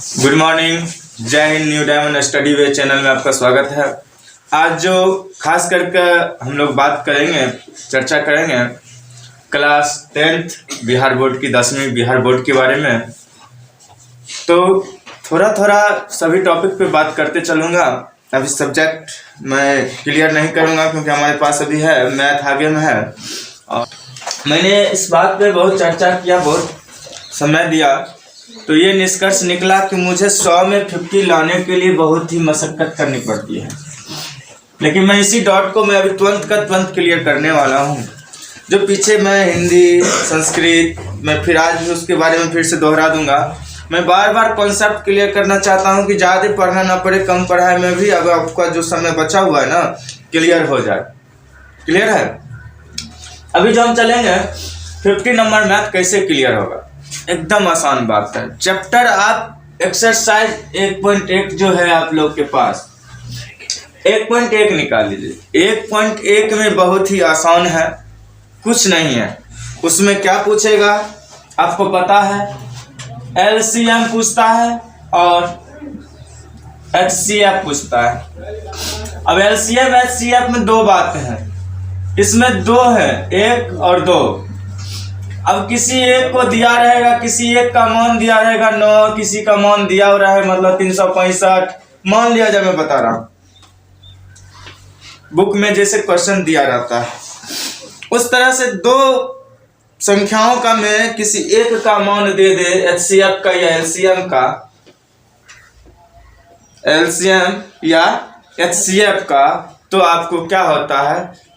Good morning, जय Hind. New diamond study वे channel में आपका स्वागत है। आज जो खास करके हम लोग बात करेंगे, चर्चा करेंगे क्लास 10th बिहार बोर्ड की 10वीं बिहार बोर्ड के बारे में। तो थोड़ा थोड़ा सभी टॉपिक पे बात करते चलूँगा। अभी सब्जेक्ट मैं क्लियर नहीं करूँगा क्योंकि हमारे पास अभी है मैथ आगे में है, और मैंने इस बात पे बहुत चर्चा किया, बहुत समय दिया, तो ये निष्कर्ष निकला कि मुझे 100 में 50 लाने के लिए बहुत ही मशक्कत करनी पड़ती है। लेकिन मैं इसी डॉट को मैं अभी तुरंत का तुरंत क्लियर करने वाला हूँ। जो पीछे मैं हिंदी, संस्कृत मैं फिर आज भी उसके बारे में फिर से दोहरा दूंगा। मैं बार बार कॉन्सेप्ट क्लियर करना चाहता हूँ कि ज़्यादा पढ़ना ना पड़े, कम पढ़ाई में भी अब आपका जो समय बचा हुआ है ना क्लियर हो जाए। क्लियर है? अभी जो हम चलेंगे 50 नंबर मैथ कैसे क्लियर होगा, एकदम आसान बात है। चैप्टर आप एक्सरसाइज 1.1 जो है आप लोग के पास 1.1 निकाल लीजिए। 1.1 में बहुत ही आसान है, कुछ नहीं है। उसमें क्या पूछेगा आपको पता है, LCM पूछता है और HCF पूछता है। अब LCM HCF में दो बातें हैं, इसमें दो है, 1 और 2। अब किसी एक को दिया रहेगा, किसी एक का मान दिया रहेगा 9, किसी का मान दिया हो रहा है मतलब 365 मान लिया जाए। मैं बता रहा हूं बुक में जैसे क्वेश्चन दिया रहता है उस तरह से दो संख्याओं का मैं किसी एक का मान दे दे, HCF का या LCM का, LCM या HCF का, तो आपको क्या होता है,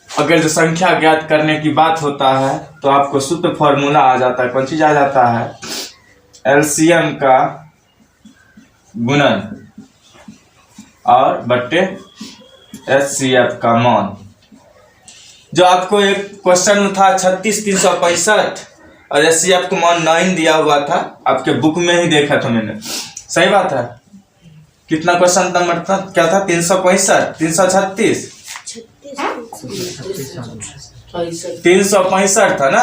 अगर जो संख्या ज्ञात करने की बात होता है तो आपको सूत्र फॉर्मूला आ जाता है। कौन चीज आ जाता है? LCM का गुणन और बट्टे HCF का मान। जो आपको एक क्वेश्चन में था 36,365 और HCF का मान 9 दिया हुआ था, आपके बुक में ही देखा था मैंने। सही बात है? कितना क्वेश्चन नंबर था, क्या था? 365, 336, 365 था ना,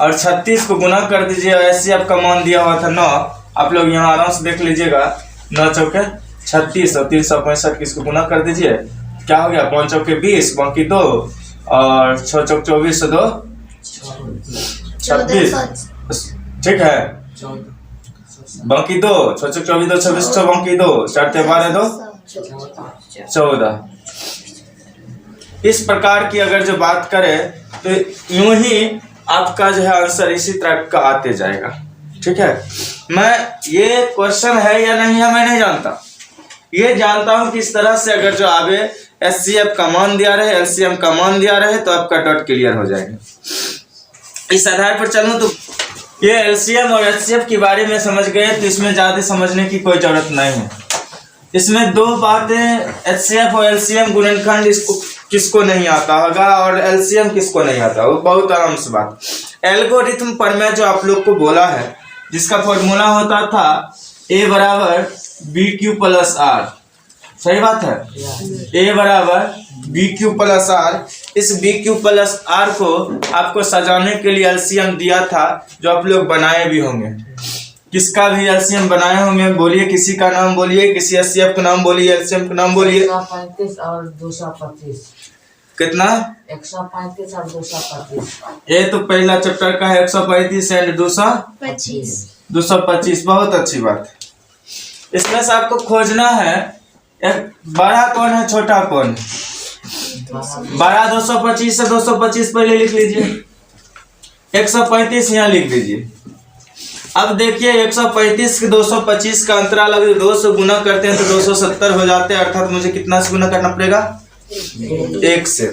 और 36 को गुना कर दीजिए। HCF का मान दिया हुआ था 9। आप लोग यहाँ आराम से देख लीजिएगा, 9 चौके 36 और 365 किसको गुना कर दीजिए, क्या हो गया? 5 चौके 20, बाकी 2 और 6 चौक 24 2 26, ठीक है। बाकी 2, 6 चौक 24 2 26 6 बाकी 2 4 12 2 14। इस प्रकार की अगर जो बात करें तो यूं ही आपका जो है आंसर इसी तरह का आते जाएगा। ठीक है, मैं ये क्वेश्चन है या नहीं है मैं नहीं जानता, ये जानता हूं कि इस तरह से अगर जो आगे HCF का मान दिया रहे, LCM का मान दिया रहे तो आपका डॉट क्लियर हो जाएगा। इस आधार पर चलूं तो ये LCM और HCF के बारे में समझ गए तो इसमें ज्यादा समझने की कोई जरूरत नहीं है। इसमें दो बातें, HCF और LCM गुणनखंड इसको किसको नहीं आता होगा और LCM किसको नहीं आता, वो बहुत आराम से बात। एल्गोरिथम पर मैं जो आप लोग को बोला है, जिसका फॉर्मूला होता था A बराबर BQ प्लस R। सही बात है? A बराबर BQ प्लस R। इस BQ प्लस R को आपको सजाने के लिए LCM दिया था, जो आप लोग बनाए भी होंगे। किसका भी LCM बनाए होंगे, बोलिए, किसी का नाम बोलिए, किसी HCF का नाम बोलिए, LCM का नाम बोलिए। 135 और 225। कितना? 135 और 225। ये तो पहला चैप्टर का है, 135 एंड 225। 225, बहुत अच्छी बात है। इसमें से आपको खोजना है एक बड़ा कौन है, छोटा कौन है। बड़ा 225 से 225 पहले लिख लीजिए, 135 यहाँ लिख दीजिए। अब देखिए 135 के 225 का अंतराल अगर 2 से गुना करते हैं तो 270 हो जाते हैं, अर्थात मुझे कितना से गुना करना पड़ेगा? 1 से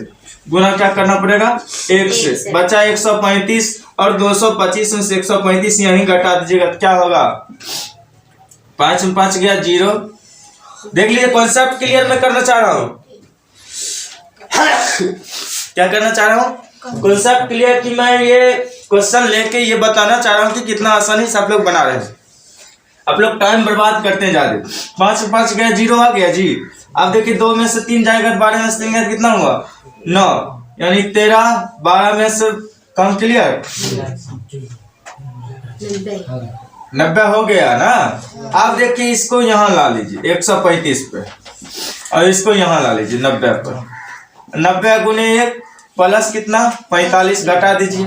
गुना क्या करना पड़ेगा? 1 से। बचा 135 और 225 में से 135 यहीं घटा दीजिएगा, क्या होगा? 5 में 5 गया 0। देख लीजिए, कॉन्सेप्ट क्लियर मैं करना चाह रहा हूँ। क्या करना चाह रहा हूँ? कॉन्सेप्ट क्लियर कि मैं ये क्वेश्चन लेके ये बताना चाह रहा हूँ कि कितना आसानी से आप लोग बना रहे हैं। आप लोग टाइम बर्बाद करते हैं ज्यादा। 5 में 5 गया 0 आ गया जी। अब देखिए 2 में से 3 जाएगा, 12 में से 3 गया, कितना हुआ? 9, यानी 13। 12 में से कम क्लियर 90 हो गया ना। आप देखिए इसको यहाँ ला लीजिए 135 पे और इसको यहाँ ला लीजिए 90 पर। 90 गुने 1 प्लस कितना 45 घटा दीजिए,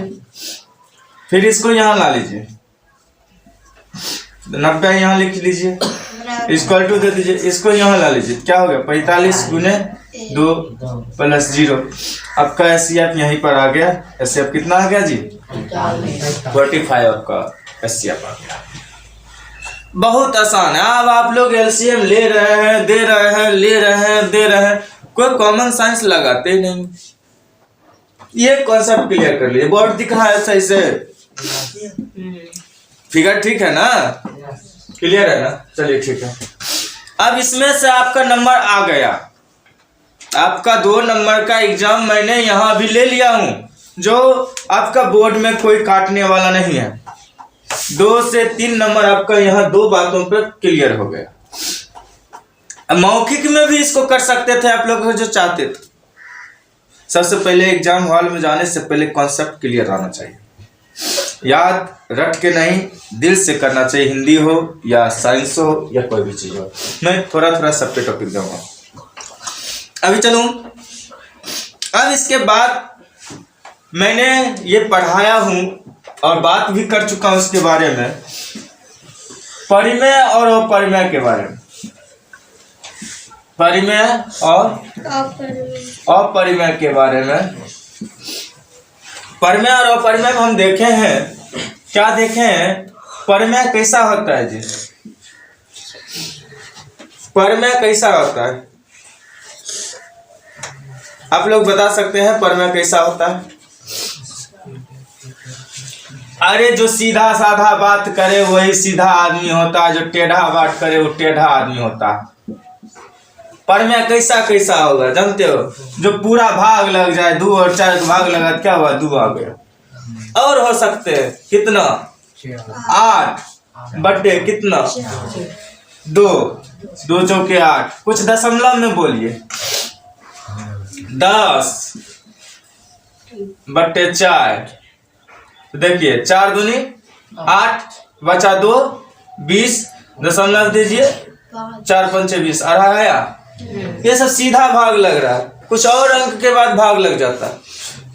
फिर इसको यहाँ ला लीजिए 90 यहाँ लिख लीजिए, इक्वल टू दे दीजिए, इसको यहाँ ला लीजिए, क्या हो गया 45 गुने 2 प्लस 0। आपका एससीएफ यहीं पर आ गया। एससीएफ कितना आ गया जी 45 आपका एससीएफ आ गया। बहुत आसान है। अब आप लोग एलसीएम ले रहे हैं, दे रहे हैं, ले रहे हैं, दे रहे हैं, कोई कॉमन साइंस लगाते नहीं। ये कॉन्सेप्ट क्लियर कर लिए। बोर्ड दिख रहा है सही से, फिगर ठीक है ना, क्लियर है ना, चलिए ठीक है। अब इसमें से आपका नंबर आ गया, आपका 2 नंबर का एग्जाम मैंने यहां भी ले लिया हूं, जो आपका बोर्ड में कोई काटने वाला नहीं है। 2 से 3 नंबर आपका यहाँ 2 बातों पे क्लियर हो गया। मौखिक में भी इसको कर सकते थे आप लोग जो चाहते थे। सबसे पहले एग्जाम हॉल में जाने से पहले कॉन्सेप्ट क्लियर रहना चाहिए। याद रट के नहीं, दिल से करना चाहिए, हिंदी हो या साइंस हो या कोई भी चीज हो। मैं थोड़ा थोड़ा सब पे टॉपिक दूंगा। अभी चलूं, अब इसके बाद मैंने ये पढ़ाया हूं और बात भी कर चुका हूं इसके बारे में, परिमेय और अपरिमेय के बारे में। परिमेय और अपरिमेय के बारे में। परिमेय और अपरिमेय हम देखे हैं, क्या देखे हैं, परिमेय कैसा होता है जी, परिमेय कैसा होता है, आप लोग बता सकते हैं परिमेय कैसा होता है? अरे जो सीधा साधा बात करे वही सीधा आदमी होता है, जो टेढ़ा बात करे वो टेढ़ा आदमी होता है। परिमेय कैसा कैसा होगा जानते हो? जो पूरा भाग लग जाए, 2 और 4 भाग लगा, क्या हुआ 2 आ गया। और हो सकते हैं कितना 8 बटे कितना 2, 2 चौके 8, कुछ दशमलव में बोलिए 10 बटे 4। देखिए 4 दूनी 8 बचा 2 20, दशमलव दीजिए 4 पंचे 20, अढ़ा आया। ये सब सीधा भाग लग रहा है, कुछ और अंक के बाद भाग लग जाता है।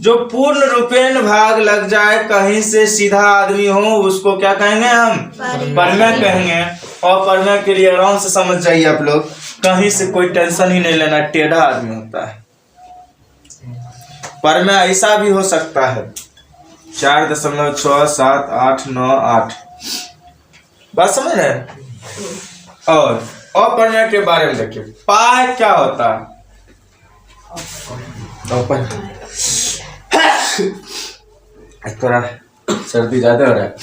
जो पूर्ण रूपेण भाग लग जाए, कहीं से सीधा आदमी हो, उसको क्या कहेंगे हम? परिमेय कहेंगे। और परिमेय के लिए आराम से समझ जाइए आप लोग, कहीं से कोई टेंशन ही नहीं लेना, टेढ़ा आदमी होता है। परिमेय ऐसा भी हो सकता है 4.67898, बात समझ रहे हैं? और अपरिमेय के बारे में देखिए, पाई क्या होता है? थोड़ा सर्दी ज्यादा हो रहा है।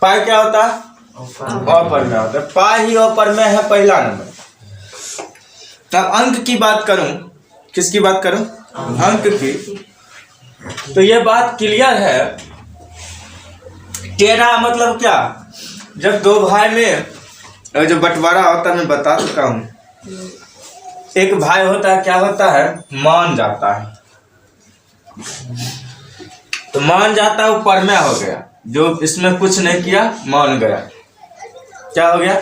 पाई क्या होता है? अपरिमेय होता है। पाई ही अपरिमेय है, पहला नंबर। अब अंक की बात करूं, किसकी बात करूं? अंक की। तो ये बात क्लियर है। टेढ़ा मतलब क्या? जब 2 भाई में जो बंटवारा होता है, मैं बता चुका हूं, एक भाई होता है, क्या होता है? मान जाता है। तो मान जाता है, वो परिमेय हो गया। जो इसमें कुछ नहीं किया, मान गया, क्या हो गया?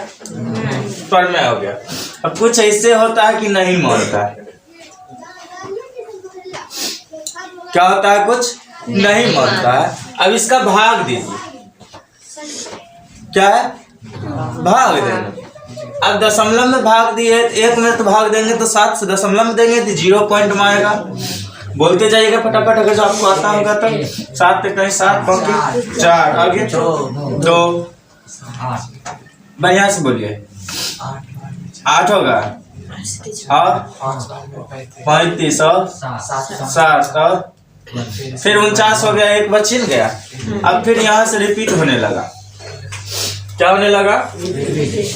परिमेय हो गया। अब कुछ ऐसे होता है कि नहीं मानता है, क्या होता है? कुछ नहीं मानता है। अब इसका भाग दीजिए, क्या है? भाग देंगे। अब दशमलव में भाग दिए, 1 में तो भाग देंगे तो 7 से दशमलव में देंगे तो 0 पॉइंट में आएगा। बोलते जाइएगा फटाफट, अगर जो आपको आता होगा तो 7 पे कहीं 7 पंक्ति 4, आगे 2, बढ़िया से बोलिए 8 होगा और 35 और 7 और फिर 49 हो गया, 1 बच गया। अब फिर यहाँ से रिपीट होने लगा, क्या होने लगा?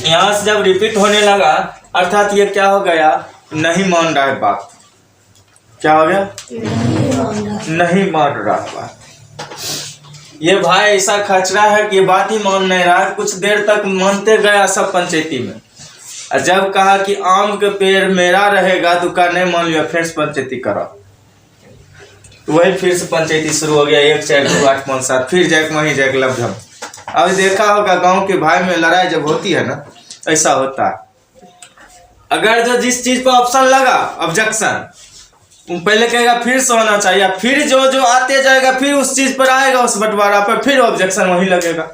यहाँ से जब रिपीट होने लगा, अर्थात ये क्या हो गया? नहीं मान रहा है बात। क्या हो गया? नहीं मान रहा है बात। ये भाई ऐसा खचरा है कि ये बात ही मान नहीं रहा है। कुछ देर तक मानते गया सब पंचायती में, और जब कहा कि आम के पेड़ मेरा रहेगा तो का नहीं मान लिया, फिर से पंचायती करा। तो वही फिर से पंचायती शुरू हो गया, 1 4 2 8 5 7, फिर जैक वहीं जैक लभझम। अब देखा होगा गांव के भाई में लड़ाई जब होती है ना, ऐसा होता है। अगर जो जिस चीज पर ऑप्शन लगा ऑब्जेक्शन, पहले कहेगा फिर से होना चाहिए, फिर जो जो आते जाएगा फिर उस चीज पर आएगा, उस बंटवारा पर फिर ऑब्जेक्शन वही लगेगा।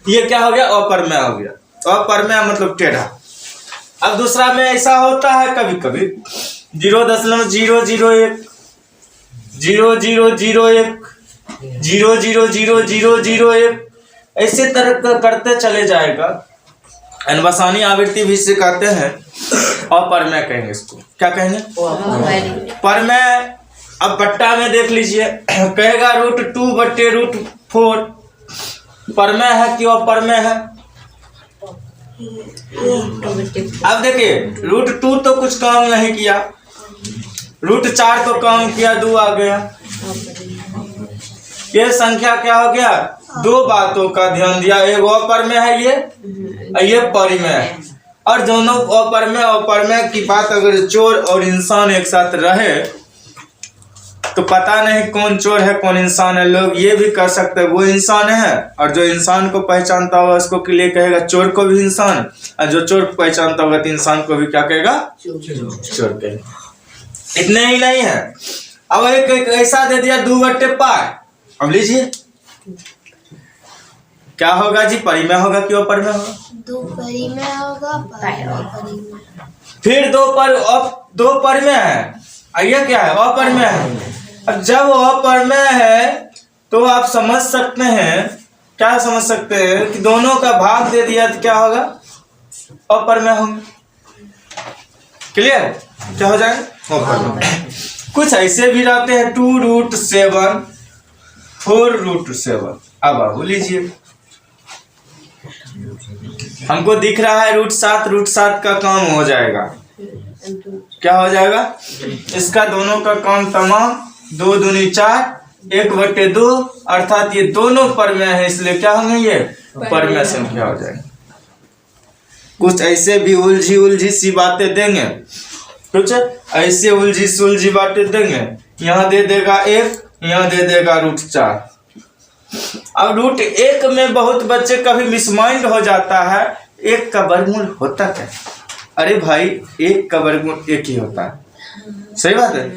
ये क्या हो गया? अप्रमेय हो गया। अप्रमेय मतलब टेढ़ा। अब दूसरा में ऐसा होता है कभी कभी 0.001 0.001 0.00001 ऐसे तरह करते चले जाएगा। अनवसानी आवृत्ति भी इसे कहते हैं। अप्रमेय कहेंगे इसको। क्या कहेंगे? परमेय। अब बट्टा में देख लीजिए, कहेगा √2/√4 परमेय है कि अप्रमेय है? अब देखिए √2 तो कुछ काम नहीं किया, √4 तो काम किया, 2 आ गया। ये संख्या क्या हो गया? दो बातों का ध्यान दिया, एक अप्रमेय है ये परिमेय है। और दोनों अप्रमेय की बात, अगर चोर और इंसान एक साथ रहे तो पता नहीं कौन चोर है कौन इंसान है। लोग ये भी कह सकते हैं वो इंसान है, और जो इंसान को पहचानता होगा उसको के लिए कहेगा चोर को भी इंसान, और जो चोर को पहचानता होगा तो इंसान को भी क्या कहेगा? चोर कहेगा। इतने ही नहीं है, अब एक ऐसा दे दिया 2/π। अब लीजिए क्या होगा जी? परिमेय होगा कि अप्रमेय होगा? 2 परिमेय होगा, अप्रमेय। फिर 2 परिमेय है, ये क्या है? अप्रमेय है। अब जब अप्रमेय है तो आप समझ सकते हैं, क्या समझ सकते हैं कि दोनों का भाग दे दिया तो क्या होगा? अप्रमेय होंगे। क्लियर? क्या हो जाएगा? अप्रमेय। कुछ ऐसे भी रहते हैं 2√7 4√7। अब आप लीजिए, हमको दिख रहा है √7 का काम हो जाएगा। क्या हो जाएगा? इसका दोनों का काम तमाम। 2 दूनी 4 1/2, अर्थात ये दोनों परमेय है, इसलिए क्या होंगे? ये परमेय संख्या हो जाएंगे। कुछ ऐसे भी उलझी सी बातें देंगे, कुछ ऐसे उलझी बातें देंगे। यहाँ दे देगा 1, यहाँ दे देगा √4। अब √1 में बहुत बच्चे कभी मिसमाइंड हो जाता है, 1 का वर्गमूल होता क्या? अरे भाई 1 का वर्गमूल 1 ही होता है, सही बात है।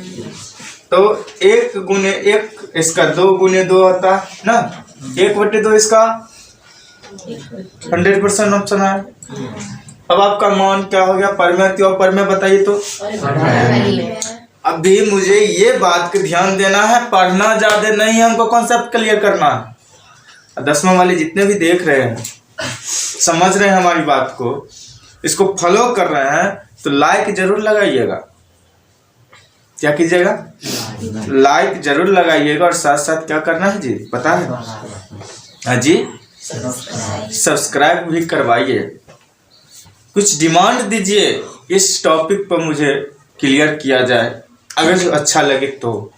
तो 1 गुने 1 इसका 2 गुने 2 होता है ना, 1/2 इसका 100% ऑप्शन है। अब आपका मान क्या हो गया? परमेय कि अप्रमेय बताइए तो। अभी मुझे ये बात का ध्यान देना है, पढ़ना ज्यादा नहीं है, हमको कॉन्सेप्ट क्लियर करना है। 10वां वाले जितने भी देख रहे हैं, समझ रहे हैं हमारी बात को, इसको फॉलो कर रहे हैं तो लाइक जरूर लगाइएगा। क्या कीजिएगा? लाइक जरूर लगाइएगा, और साथ साथ क्या करना है जी पता है? हाँ जी, सब्सक्राइब भी करवाइए। कुछ डिमांड दीजिए, इस टॉपिक पर मुझे क्लियर किया जाए। अगर जो अच्छा लगे तो,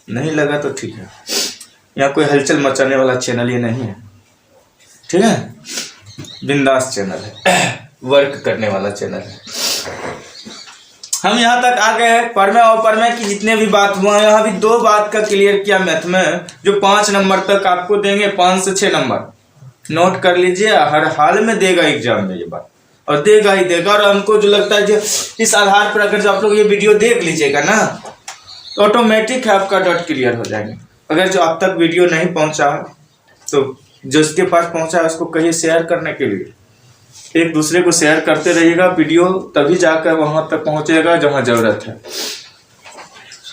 नहीं लगा तो ठीक है। यहाँ कोई हलचल मचाने वाला चैनल ये नहीं है, ठीक है? बिंदास चैनल है, वर्क करने वाला चैनल है। हम यहाँ तक आ गए हैं परमेय और अप्रमेय की जितने भी बात हुआ, यहाँ भी 2 बात का क्लियर किया मैथ में, जो 5 नंबर तक आपको देंगे, 5 से 6 नंबर नोट कर लीजिए। हर हाल में देगा एग्जाम में ये बात, और देगा ही देगा। और हमको जो लगता है जो इस आधार पर अगर जो आप लोग ये वीडियो देख लीजिएगा ना, तो ऑटोमेटिक है आपका डॉट क्लियर हो जाएंगे। अगर जो अब तक वीडियो नहीं पहुंचा तो जो इसके पास पहुंचा है उसको कहिए शेयर करने के लिए। एक दूसरे को शेयर करते रहिएगा वीडियो, तभी जाकर वहां तक पहुंचेगा जहां जरूरत है।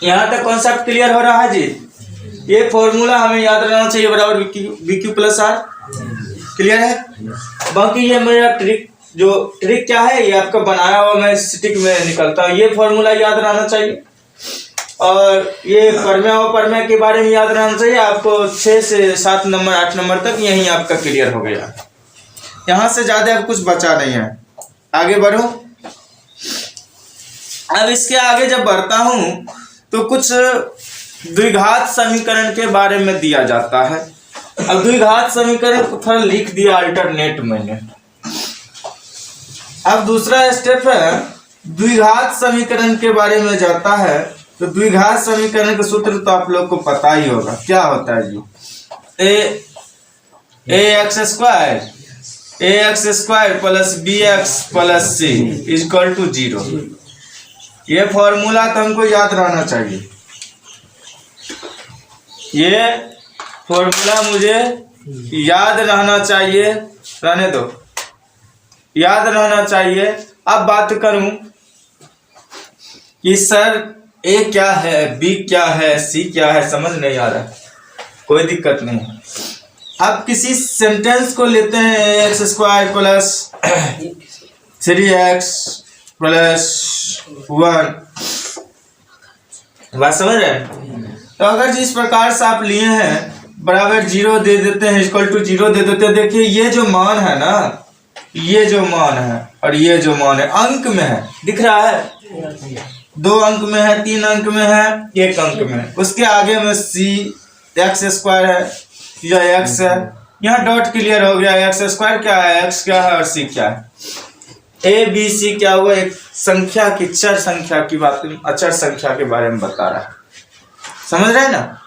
यहाँ तक कॉन्सेप्ट क्लियर हो रहा है जी। ये फॉर्मूला हमें याद रहना चाहिए, बराबर VQ + R। क्लियर है? बाकी ये मेरा ट्रिक क्या है, ये आपका बनाया हुआ मैं स्टिक में निकलता हूँ, ये फॉर्मूला याद रहना चाहिए। और ये परमेय और अप्रमेय के बारे में याद रहना चाहिए आपको। 6 से 7 नंबर 8 नंबर तक यही आपका क्लियर हो गया। यहाँ से ज्यादा अब कुछ बचा नहीं है। आगे बढ़ो। अब इसके आगे जब बढ़ता हूं तो कुछ द्विघात समीकरण के बारे में दिया जाता है। अब द्विघात समीकरण को थोड़ा लिख दिया अल्टरनेट मैंने। अब दूसरा स्टेप है द्विघात समीकरण के बारे में जाता है। तो द्विघात समीकरण का सूत्र तो आप लोग को पता ही होगा, क्या होता है जी? ax² plus bx plus c equal to 0। ये फॉर्मूला तो हमको याद रहना चाहिए, ये फॉर्मूला मुझे याद रहना चाहिए, रहने दो, याद रहना चाहिए। अब बात करूं कि सर ए क्या है, बी क्या है, सी क्या है, समझ नहीं आ रहा है, कोई दिक्कत नहीं है। अब किसी सेंटेंस को लेते हैं ax² प्लस 3x प्लस 1, बात समझ रहे हैं? तो अगर जिस प्रकार से आप लिए हैं बराबर 0 दे देते हैं, इक्वल टू 0 दे देते हैं, देखिए ये जो मान है ना, ये जो मान है और ये जो मान है अंक में है, दिख रहा है, 2 अंक में है, 3 अंक में है, 1 अंक में है। उसके आगे में x² है या x है, यहाँ डॉट क्लियर हो गया। x² क्या है, x क्या है और c क्या है। a b c क्या हुआ, एक संख्या की, चर संख्या की बात, अचर संख्या के बारे में बता रहा है, समझ रहे हैं ना।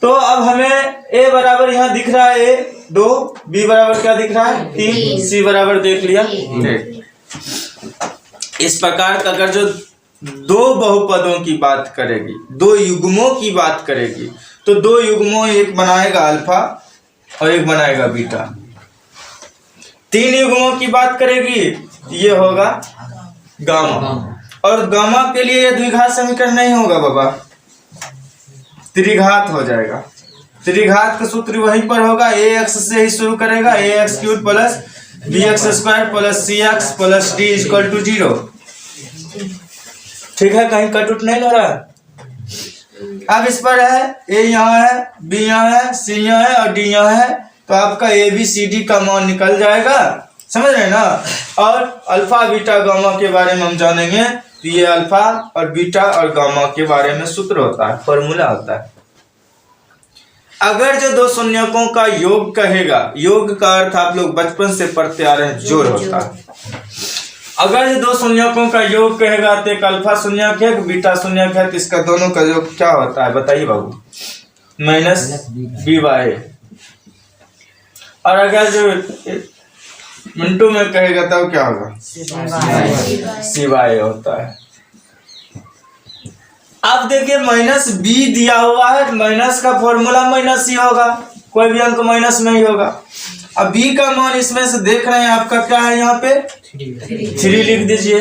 तो अब हमें a बराबर यहाँ दिख रहा है 2, b बराबर क्या दिख रहा है 3, c बराबर देख लिया। इस प्रकार का अगर जो दो बहुपदों की बात करेगी, दो युग्मों की बात करेगी, तो दो युग्मों, एक बनाएगा अल्फा और एक बनाएगा बीटा। 3 युग्मों की बात करेगी, ये होगा गामा, और गामा के लिए ये द्विघात समीकरण नहीं होगा बाबा, त्रिघात हो जाएगा। त्रिघात का सूत्र वहीं पर होगा, ax से ही शुरू करेगा, ax³ plus bx² plus cx plus d equal to 0। ठीक है, कहीं कट उठ नहीं हो रहा है। अब इस पर है a यहाँ है, b यहाँ है, c यहाँ है और d यहाँ है, तो आपका a b c d का मान निकल जाएगा, समझ रहे हैं ना। और अल्फा बीटा गामा के बारे में हम जानेंगे, तो ये अल्फा और बीटा और गामा के बारे में सूत्र होता है, फॉर्मूला होता है। अगर जो दो शून्यकों का योग कहेगा, योग का अर्थ आप लोग बचपन से पढ़ते आ रहे हैं, जोड़ होता है। अगर जो दो शून्यकों का योग कहेगा तो एक अल्फा शून्यक है, एक बीटा शून्यक है, तो इसका दोनों का योग क्या होता है बताइए बाबू, माइनस b/a। और अगर जो मिनटों में कहेगा तब क्या होगा, c/a होता है। अब देखिए माइनस b दिया हुआ है, माइनस का फॉर्मूला माइनस ही होगा, कोई भी अंक माइनस में ही होगा। अब b का मान इसमें से देख रहे हैं आपका क्या है, यहाँ पे 3 लिख दीजिए।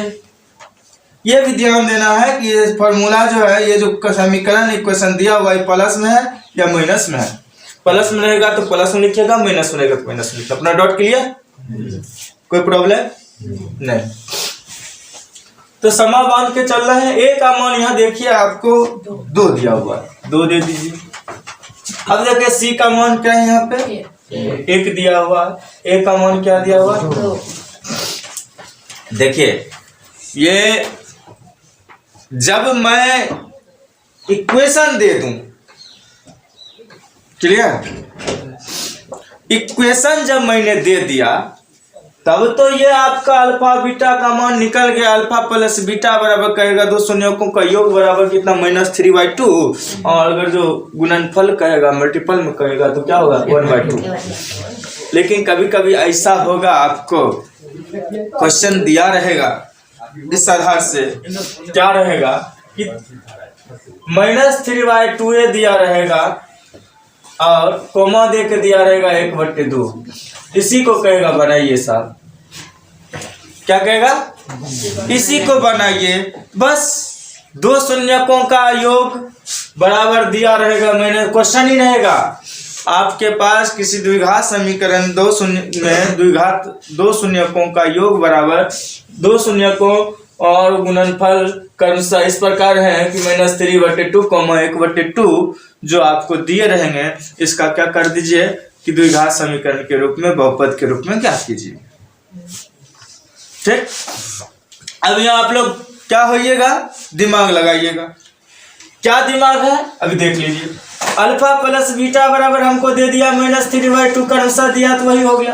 ये भी ध्यान देना है कि ये फॉर्मूला जो है, ये जो समीकरण इक्वेशन दिया हुआ है प्लस में है या माइनस में है। प्लस में रहेगा तो प्लस में लिखिएगा, माइनस में रहेगा तो माइनस में लिखिएगा। अपना डॉट क्लियर, कोई प्रॉब्लम नहीं। तो समा बांध के चल रहे हैं। a का मान यहाँ देखिए आपको 2 दिया हुआ है, 2 दे दीजिए। अब देखिए c का मान क्या है, यहाँ पे 1 दिया हुआ है, a का मान क्या दिया हुआ है। देखिए ये जब मैं इक्वेशन दे दूं, क्लियर, इक्वेशन जब मैंने दे दिया तब तो ये आपका अल्फा बीटा का मान निकल गया। अल्फा प्लस बीटा बराबर कहेगा दो शून्यकों का योग बराबर कितना, -3/2। और अगर जो गुणनफल कहेगा, मल्टीपल में कहेगा तो क्या होगा 1/2। लेकिन कभी कभी ऐसा होगा, आपको क्वेश्चन दिया रहेगा इस आधार से, क्या रहेगा कि -3/2 दिया रहेगा और कोमा दे के दिया रहेगा 1/2। इसी को कहेगा बनाइए साहब, क्या कहेगा, इसी को बनाइए। बस दो शून्यकों का योग बराबर दिया रहेगा, मैंने क्वेश्चन ही रहेगा आपके पास किसी द्विघात समीकरण दो शून्यकों का योग बराबर दो शून्यकों और गुणनफल क्रमशः इस प्रकार है कि -3/2, 1/2 जो आपको दिए रहेंगे, इसका क्या कर दीजिए कि द्विघात समीकरण के रूप में, बहुपद के रूप में ज्ञात कीजिए। ठीक, अब यहाँ आप लोग क्या होइएगा, दिमाग लगाइएगा। क्या दिमाग है अभी देख लीजिए। अल्फा प्लस बीटा बराबर हमको दे दिया -3/2, क्रमशः दिया तो वही हो गया।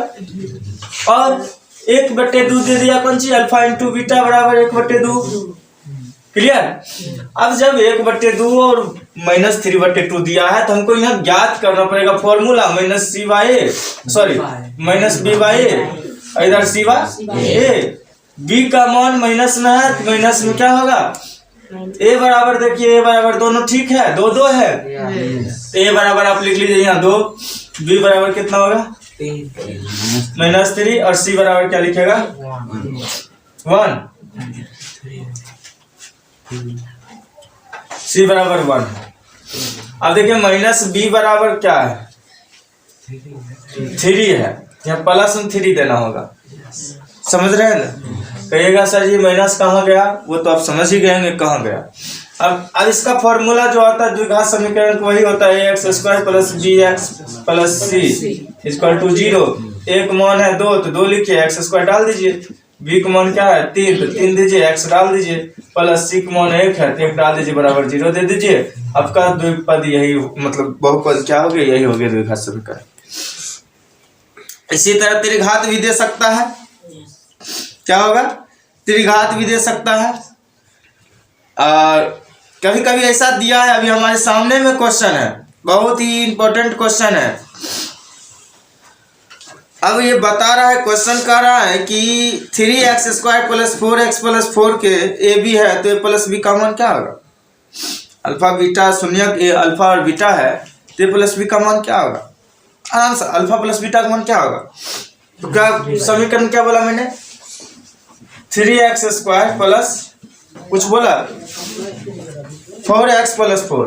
और 1/2 दे दिया, कौन सी, अल्फा इंटू बीटा बराबर 1/2। क्लियर। अब जब 1/2 और -3/2 दिया है तो हमको यहाँ ज्ञात करना पड़ेगा फॉर्मूला -b/a, इधर c/a। b का मान माइनस में है तो माइनस में क्या होगा, a बराबर, देखिए a बराबर दोनों ठीक है, 2 है, a बराबर आप लिख लीजिए यहाँ 2, b बराबर कितना होगा -3 और c बराबर क्या लिखेगा 1, c बराबर 1। अब देखिए -b बराबर क्या है 3 है, यहाँ प्लस में 3 देना होगा, समझ रहे हैं ना। कहिएगा सर जी माइनस कहाँ गया, वो तो आप समझ ही गए होंगे कहाँ गया। अब इसका फॉर्मूला जो आता है द्विघात समीकरण तो वही होता है ax² + bx + c = 0। a का मान है 2 तो 2 लिखिए, x² डाल दीजिए, b का मान क्या है 3 तो 3 दीजिए, x डाल दीजिए, प्लस c का मान 1 है तो 1 डाल दीजिए, बराबर 0 दे दीजिए। आपका द्विपद यही मतलब बहुपद क्या हो गया, यही हो गया द्विघात समीकरण। इसी तरह त्रिघात भी दे सकता है, क्या होगा त्रिघात भी दे सकता है। और कभी कभी ऐसा दिया है, अभी हमारे सामने में क्वेश्चन है, बहुत ही इंपॉर्टेंट क्वेश्चन है। अब ये बता रहा है, क्वेश्चन कह रहा है कि 3x² + 4x + 4 के a b है तो a + b का मान क्या होगा, अल्फा बीटा शून्यक a अल्फा और बीटा है तो a + b का मान क्या होगा, आराम से अल्फा + बीटा का मान क्या होगा। तो क्या समीकरण क्या बोला मैंने 3x² प्लस कुछ बोला 4x + 4,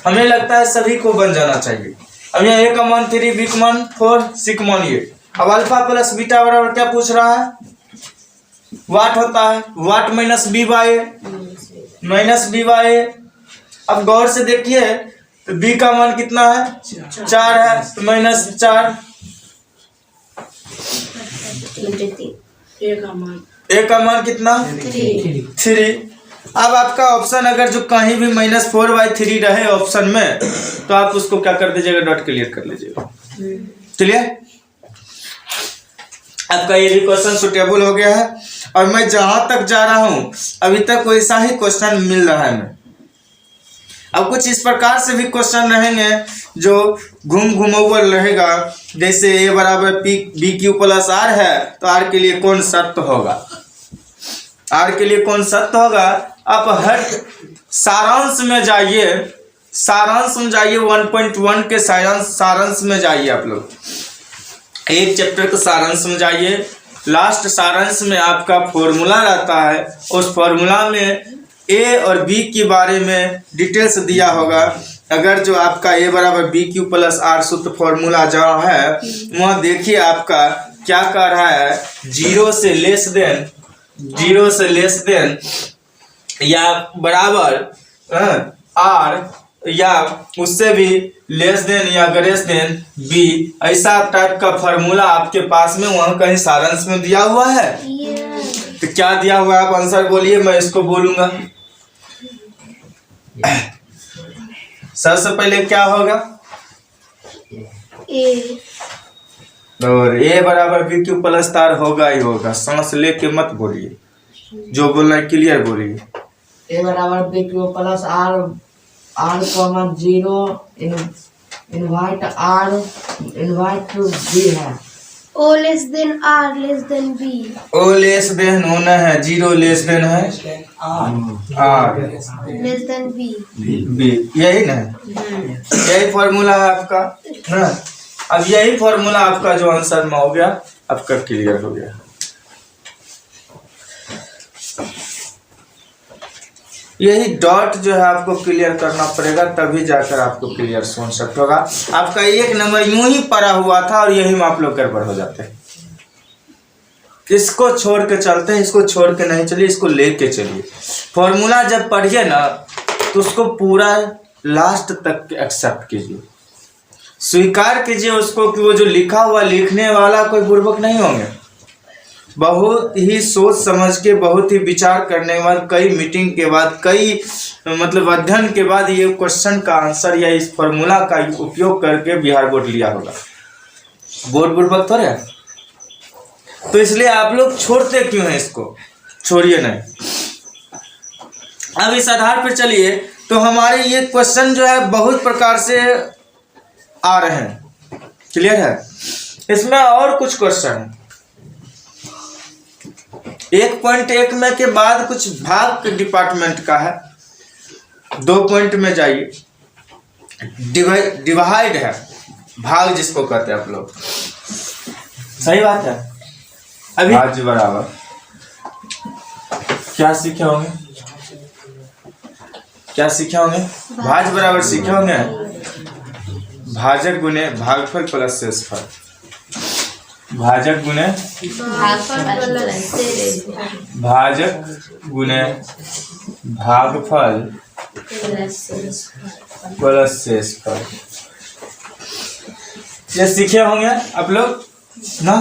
हमें लगता है सभी को बन जाना चाहिए। अब यहाँ a का मान 3, b का मान 4, c का मान ये। अब अल्फा + बीटा बराबर क्या पूछ रहा है, वाट होता है, वाट -b/a। अब गौर से देखिए तो b का मान कितना है 4 है तो -4, a का मान कितना 3। अब आपका ऑप्शन अगर जो कहीं भी -4/3 रहे ऑप्शन में तो आप उसको क्या कर दीजिएगा, डॉट क्लियर कर लीजिएगा। क्लियर, आपका ये भी क्वेश्चन सुटेबल हो गया है। और मैं जहां तक जा रहा हूं अभी तक वैसा ही क्वेश्चन मिल रहा है मैं। अब कुछ इस प्रकार से भी क्वेश्चन रहेंगे जो घुमावल रहेगा, जैसे a बराबर bq + r है तो r के लिए कौन शर्त होगा, r के लिए कौन शर्त होगा। आप हर सारांश में जाइए, 1.1 के सारांश में जाइए, आप लोग एक चैप्टर के सारांश में जाइए, लास्ट सारांश में आपका फॉर्मूला रहता है, उस फॉर्मूला में a और b के बारे में डिटेल्स दिया होगा। अगर जो आपका a बराबर bq + r सूत्र फॉर्मूला जहाँ है वहाँ देखिए आपका क्या कह रहा है, 0 से लेस देन या बराबर r या उससे भी लेस देन या ग्रेस देन b, ऐसा टाइप का फॉर्मूला आपके पास में वहाँ कहीं सारांश में दिया हुआ है। तो क्या दिया हुआ है आप आंसर बोलिए, मैं इसको बोलूंगा। सबसे पहले क्या होगा A, और a बराबर bq + r होगा ही होगा, सांस लेके मत बोलिए, जो बोलना है क्लियर बोलिए। a बराबर bq + r 0 invite to b है। O less than R less than B, o less than होना है, 0 लेस देन है r less than B, b, यही ना, यही फॉर्मूला है आपका ना। अब यही फॉर्मूला आपका जो आंसर में हो गया आपका क्लियर हो गया। यही डॉट जो है आपको क्लियर करना पड़ेगा, तभी जाकर आपको क्लियर कॉन्सेप्ट होगा। आपका 1 नंबर यूं ही पड़ा हुआ था और यही में आप लोग गड़बड़ हो जाते हैं। इसको छोड़ के चलते हैं, इसको छोड़ के नहीं चलिए, इसको लेके चलिए। फॉर्मूला जब पढ़िए ना तो उसको पूरा लास्ट तक एक्सेप्ट कीजिए, स्वीकार कीजिए उसको कि वो जो लिखा हुआ लिखने वाला कोई बुर्बक नहीं होंगे। बहुत ही सोच समझ के, बहुत ही विचार करने के बाद, कई मीटिंग के बाद, कई मतलब अध्ययन के बाद ये क्वेश्चन का आंसर या इस फॉर्मूला का उपयोग करके बिहार बोर्ड लिया होगा। बोर्ड बुर्बक थोड़े है, तो इसलिए आप लोग छोड़ते क्यों हैं इसको, छोड़िए नहीं। अब इस आधार पर चलिए, तो हमारे ये क्वेश्चन जो है बहुत प्रकार से आ रहे हैं, क्लियर है। इसमें और कुछ क्वेश्चन है। 1.1 में के बाद कुछ भाग के डिपार्टमेंट का है। 2 पॉइंट में जाइए, डिवाइड है, भाग जिसको कहते हैं आप लोग, सही बात है। अभी भाज्य बराबर क्या सीखे होंगे, क्या सीखे होंगे? भाज्य बराबर सीखे होंगे, भाजक गुने भागफल प्लस शेषफल, भाजक गुने भाजक गुने भागफल प्लस शेषफल, ये सीखे होंगे आप लोग ना।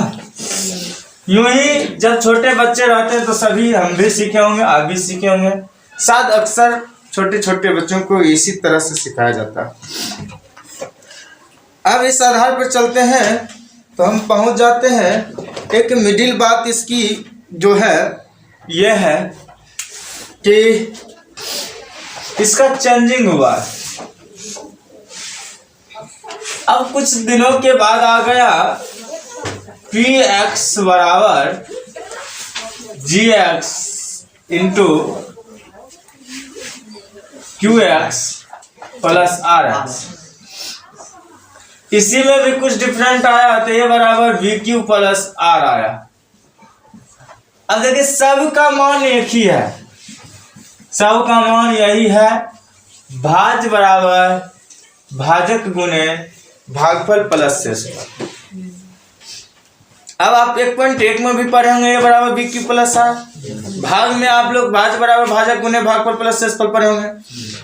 यूं ही जब छोटे बच्चे रहते हैं तो सभी हम भी सीखे होंगे, आप भी सीखे होंगे। शायद अक्सर छोटे छोटे बच्चों को इसी तरह से सिखाया जाता है। अब इस आधार पर चलते हैं तो हम पहुंच जाते हैं। एक मिडिल बात इसकी जो है यह है कि इसका चेंजिंग हुआ है। अब कुछ दिनों के बाद आ गया px बराबर gx into qx plus rx। इसी में भी कुछ डिफरेंट आया तो ये बराबर vq प्लस r आया। अब देखिए सबका मान एक ही है, सबका मान यही है, भाज्य बराबर भाजक गुने भागफल प्लस शेषफल। अब आप 1.1 में भी पढ़े होंगे ये बराबर बी क्यू प्लस आर। भाग में आप लोग भाज्य बराबर भाजक गुने भागफल प्लस शेषफल पढ़े होंगे,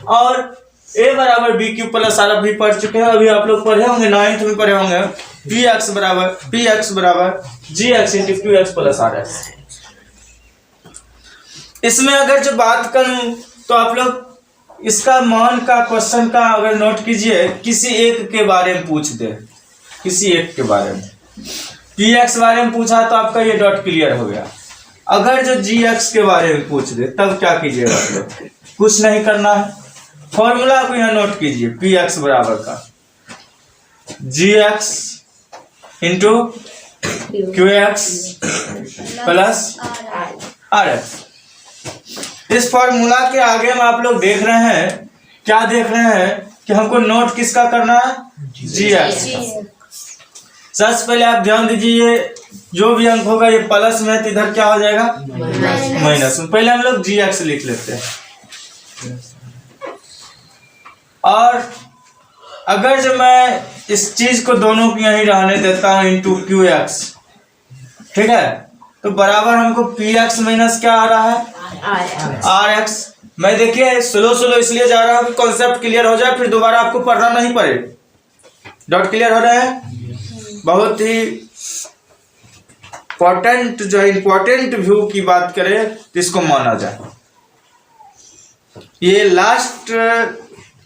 और ए बराबर बी क्यू प्लस आर भी पढ़ चुके हैं। अभी आप लोग पढ़े होंगे 9th में पढ़े होंगे पी एक्स बराबर G X into Q X plus R X. इसमें अगर जो बात करूं तो आप लोग इसका मान का क्वेश्चन का अगर नोट कीजिए, किसी एक के बारे में पूछ दे, किसी एक के बारे में पी एक्स बारे में पूछा तो आपका ये डॉट क्लियर हो गया। अगर जो जी एक्स के बारे में पूछ दे तब क्या कीजिएगा आप लोग? कुछ नहीं करना है, फॉर्मूला को यहाँ नोट कीजिए, पी एक्स बराबर का G X into Q X plus R X. इस फॉर्मूला के आगे में आप लोग देख रहे हैं, क्या देख रहे हैं कि हमको नोट किसका करना है? जी एक्स। सबसे पहले आप ध्यान दीजिए, जो भी अंक होगा ये प्लस में तो इधर क्या हो जाएगा? माइनस में। पहले हम लोग जी एक्स लिख लेते हैं। और अगर जो मैं इस चीज को दोनों को यहीं रहने देता हूं इंटू क्यू एक्स, ठीक है, तो बराबर हमको पी एक्स माइनस क्या आ रहा है? R X. मैं देखिए स्लो इसलिए जा रहा हूं कि कॉन्सेप्ट क्लियर हो जाए, फिर दोबारा आपको पढ़ना नहीं पड़े। डॉट क्लियर हो रहा है? बहुत ही इंपॉर्टेंट व्यू की बात करें तो इसको माना जाए। ये लास्ट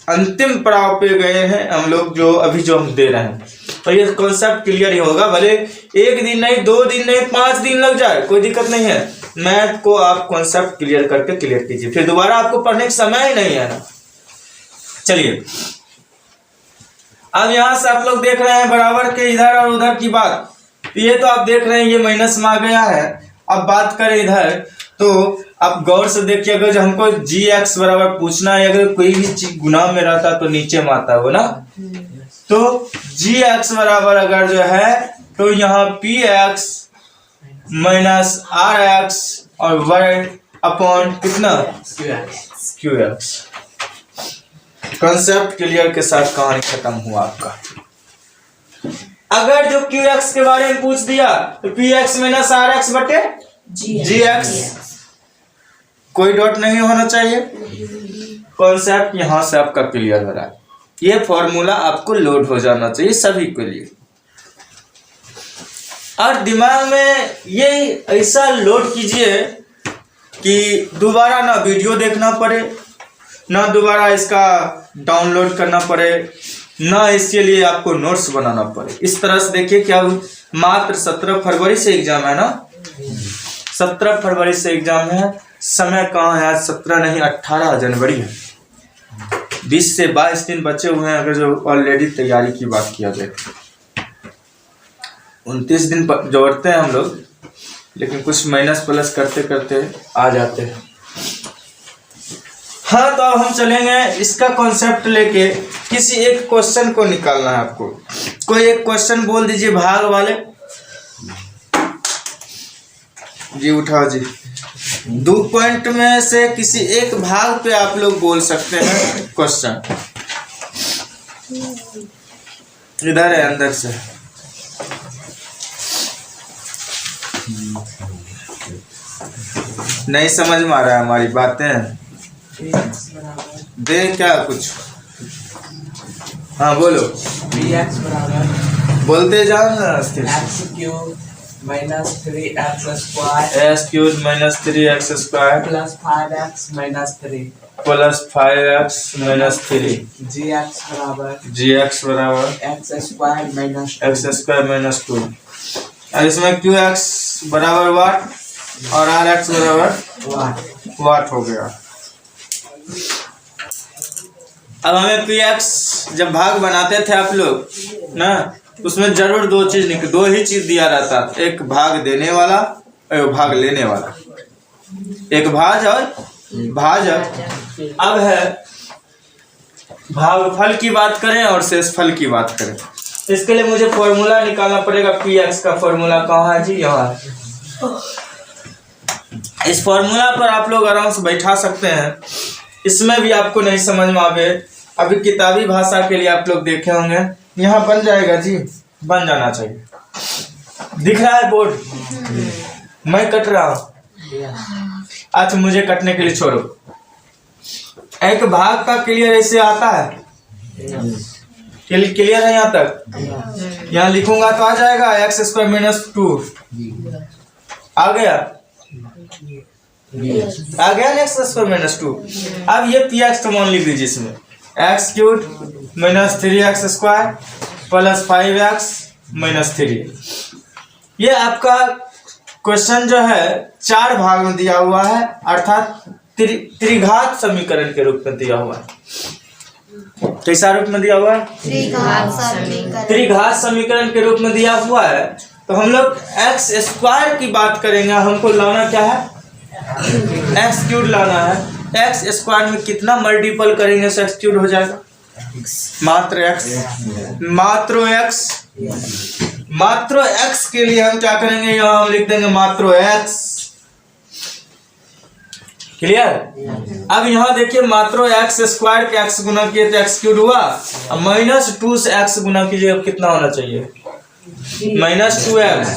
अंतिम पड़ाव पे गए हैं हम लोग, जो हम दे रहे हैं, तो ये कॉन्सेप्ट क्लियर ही होगा। भले 1 दिन नहीं, 2 दिन नहीं, 5 दिन लग जाए, कोई दिक्कत नहीं है। मैथ को आप कॉन्सेप्ट क्लियर करके क्लियर कीजिए, फिर दोबारा आपको पढ़ने का समय ही नहीं है ना। चलिए अब यहां से आप लोग देख रहे हैं बराबर के इधर और उधर की बात, ये तो आप देख रहे हैं ये माइनस में आ गया है। अब बात करें इधर, तो आप गौर से देखिए, अगर जो हमको जी एक्स बराबर पूछना है, अगर कोई भी चीज गुना में रहता तो नीचे में आता हो ना, तो जी एक्स बराबर अगर जो है तो यहाँ P X minus R X और वर्ग अपॉन कितना? Q x. कॉन्सेप्ट क्लियर के साथ कहानी खत्म हुआ आपका। अगर जो क्यू एक्स के बारे में पूछ दिया तो P X minus R X बटे जी एक्स, कोई डॉट नहीं होना चाहिए। कॉन्सेप्ट यहां से आपका क्लियर हो रहा है। ये फॉर्मूला आपको लोड हो जाना चाहिए सभी के लिए, और दिमाग में ये ऐसा लोड कीजिए कि दोबारा ना वीडियो देखना पड़े, ना दोबारा इसका डाउनलोड करना पड़े, ना इसके लिए आपको नोट्स बनाना पड़े। इस तरह से देखिए क्या मात्र 17 फरवरी से एग्जाम है ना, 17 फरवरी से एग्जाम है। समय कहाँ है, आज 17 नहीं 18 जनवरी है। 20 से 22 दिन बचे हुए हैं अगर जो ऑलरेडी तैयारी की बात किया जाए। 29 दिन जोड़ते हैं हम लोग, लेकिन कुछ माइनस प्लस करते करते आ जाते हैं। हाँ, तो अब हम चलेंगे इसका कॉन्सेप्ट लेके, किसी एक क्वेश्चन को निकालना है आपको। कोई एक क्वेश्चन बोल दीजिए भाग वाले जी, उठाओ जी। 2 पॉइंट में से किसी एक भाग पे आप लोग बोल सकते हैं क्वेश्चन। इधर है अंदर से। नहीं समझ में आ रहा है हमारी बातें, दे क्या कुछ। हाँ बोलो, x बराबर बोलते जाओ ना। x cube minus 3x square x cube minus 3x square plus 5x minus 3 plus 5x minus 3 gx बराबर gx बराबर x square minus x square minus 2। और इसमें qx बराबर वाट और rx बराबर वाट हो गया। अब हमें px जब भाग बनाते थे आप लोग ना, उसमें जरूर दो ही चीज दिया रहता, एक भाग देने वाला और भाग लेने वाला, एक भाज और भाजक। अब है भागफल की बात करें और शेषफल की बात करें, इसके लिए मुझे फॉर्मूला निकालना पड़ेगा। px का फॉर्मूला कहाँ है जी, यहाँ। इस फॉर्मूला पर आप लोग आराम से बैठा सकते हैं। इसमें भी आपको नहीं समझ में आवे, अभी किताबी भाषा के लिए आप लोग देखे होंगे, यहाँ बन जाएगा जी, बन जाना चाहिए। दिख रहा है बोर्ड, मैं कट रहा हूँ। अच्छा, मुझे कटने के लिए छोड़ो। एक भाग का क्लियर ऐसे आता है, क्लियर है यहाँ तक। यहाँ लिखूंगा तो आ जाएगा एक्स स्क्वायर माइनस 2 आ गया, आ गया ना एक्स स्क्वायर माइनस 2। अब ये पी एक्स मान लिख दीजिए, इसमें x cube minus 3x square plus 5x minus 3। ये आपका क्वेश्चन जो है 4 भाग में दिया हुआ है, अर्थात त्रिघात समीकरण के रूप में दिया हुआ है। कैसा रूप में दिया हुआ है? त्रिघात समीकरण के रूप में दिया हुआ है। तो हम लोग एक्स स्क्वायर की बात करेंगे, हमको लाना क्या है, एक्स क्यूब लाना है। एक्स स्क्वायर में कितना मल्टीपल करेंगे तो एक्स क्यूब हो जाएगा, मात्र एक्स। मात्र एक्स के लिए हम क्या करेंगे, यहाँ हम लिख देंगे मात्र एक्स। क्लियर? अब यहाँ देखिए, मात्र एक्स स्क्वायर के एक्स गुना किए तो एक्स क्यूब हुआ, अब माइनस 2 से एक्स गुना कीजिए, अब कितना होना चाहिए, माइनस 2x।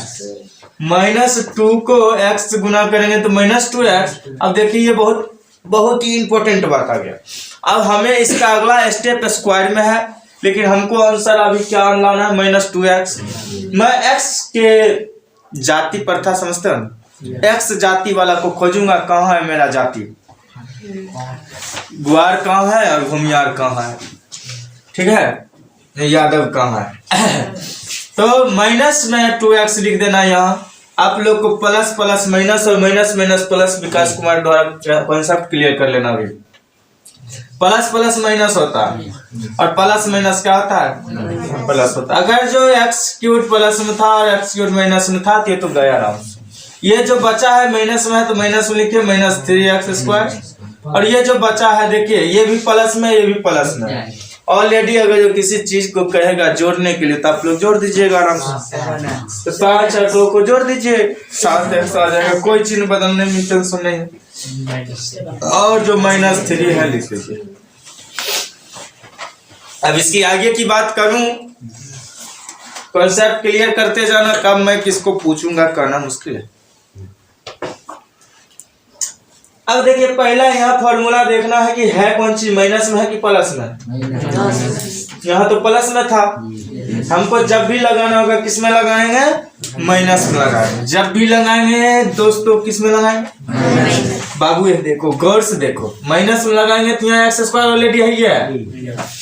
माइनस 2 को x गुना करेंगे तो माइनस 2x। अब देखिए, ये बहुत ही इंपॉर्टेंट बात आ गया। अब हमें इसका अगला स्टेप स्क्वायर में है, लेकिन हमको आंसर अभी क्या लाना है, माइनस 2x। मैं x के जाति प्रथा समझते हैं, x जाति वाला को खोजूंगा। कहाँ है मेरा जाति, गुआर कहाँ है और भूमियार कहाँ है, ठीक है, यादव कहाँ है। तो माइनस में 2x लिख देना। यहाँ आप लोग को प्लस प्लस माइनस और माइनस माइनस प्लस विकास कुमार द्वारा कॉन्सेप्ट क्लियर कर लेना। भी प्लस प्लस माइनस होता है और प्लस माइनस क्या होता है, प्लस होता है। अगर जो एक्स क्यूब प्लस में था और एक्स क्यूब माइनस में था तो ये तो गया आराम से। ये जो बचा है माइनस में है तो माइनस में लिखिए, माइनस 3x स्क्वायर। और ये जो बचा है देखिए, ये भी प्लस में, ये भी प्लस में। ऑलरेडी अगर जो किसी चीज को कहेगा जोड़ने के लिए तो आप लोग जोड़ दीजिएगा आराम से। तो 5 और 2 को जोड़ दीजिए, 7x आ जाएगा, कोई चिन्ह बदलने में टेंशन नहीं है। और जो माइनस 3 है लिख लीजिए। अब इसकी आगे की बात करूं, कॉन्सेप्ट क्लियर करते जाना, कब मैं किसको पूछूंगा कहना मुश्किल है। अब देखिए, पहला यहाँ फॉर्मूला देखना है कि है कौन सी, माइनस में है कि प्लस में। यहाँ तो प्लस में था, हमको जब भी लगाना होगा किस में लगाएंगे, माइनस में लगाएंगे। जब भी लगाएंगे दोस्तों किस में लगाएंगे, बाबू ये देखो, गौर से देखो, माइनस में लगाएंगे तो यहाँ एक्स स्क्वायर ऑलरेडी है,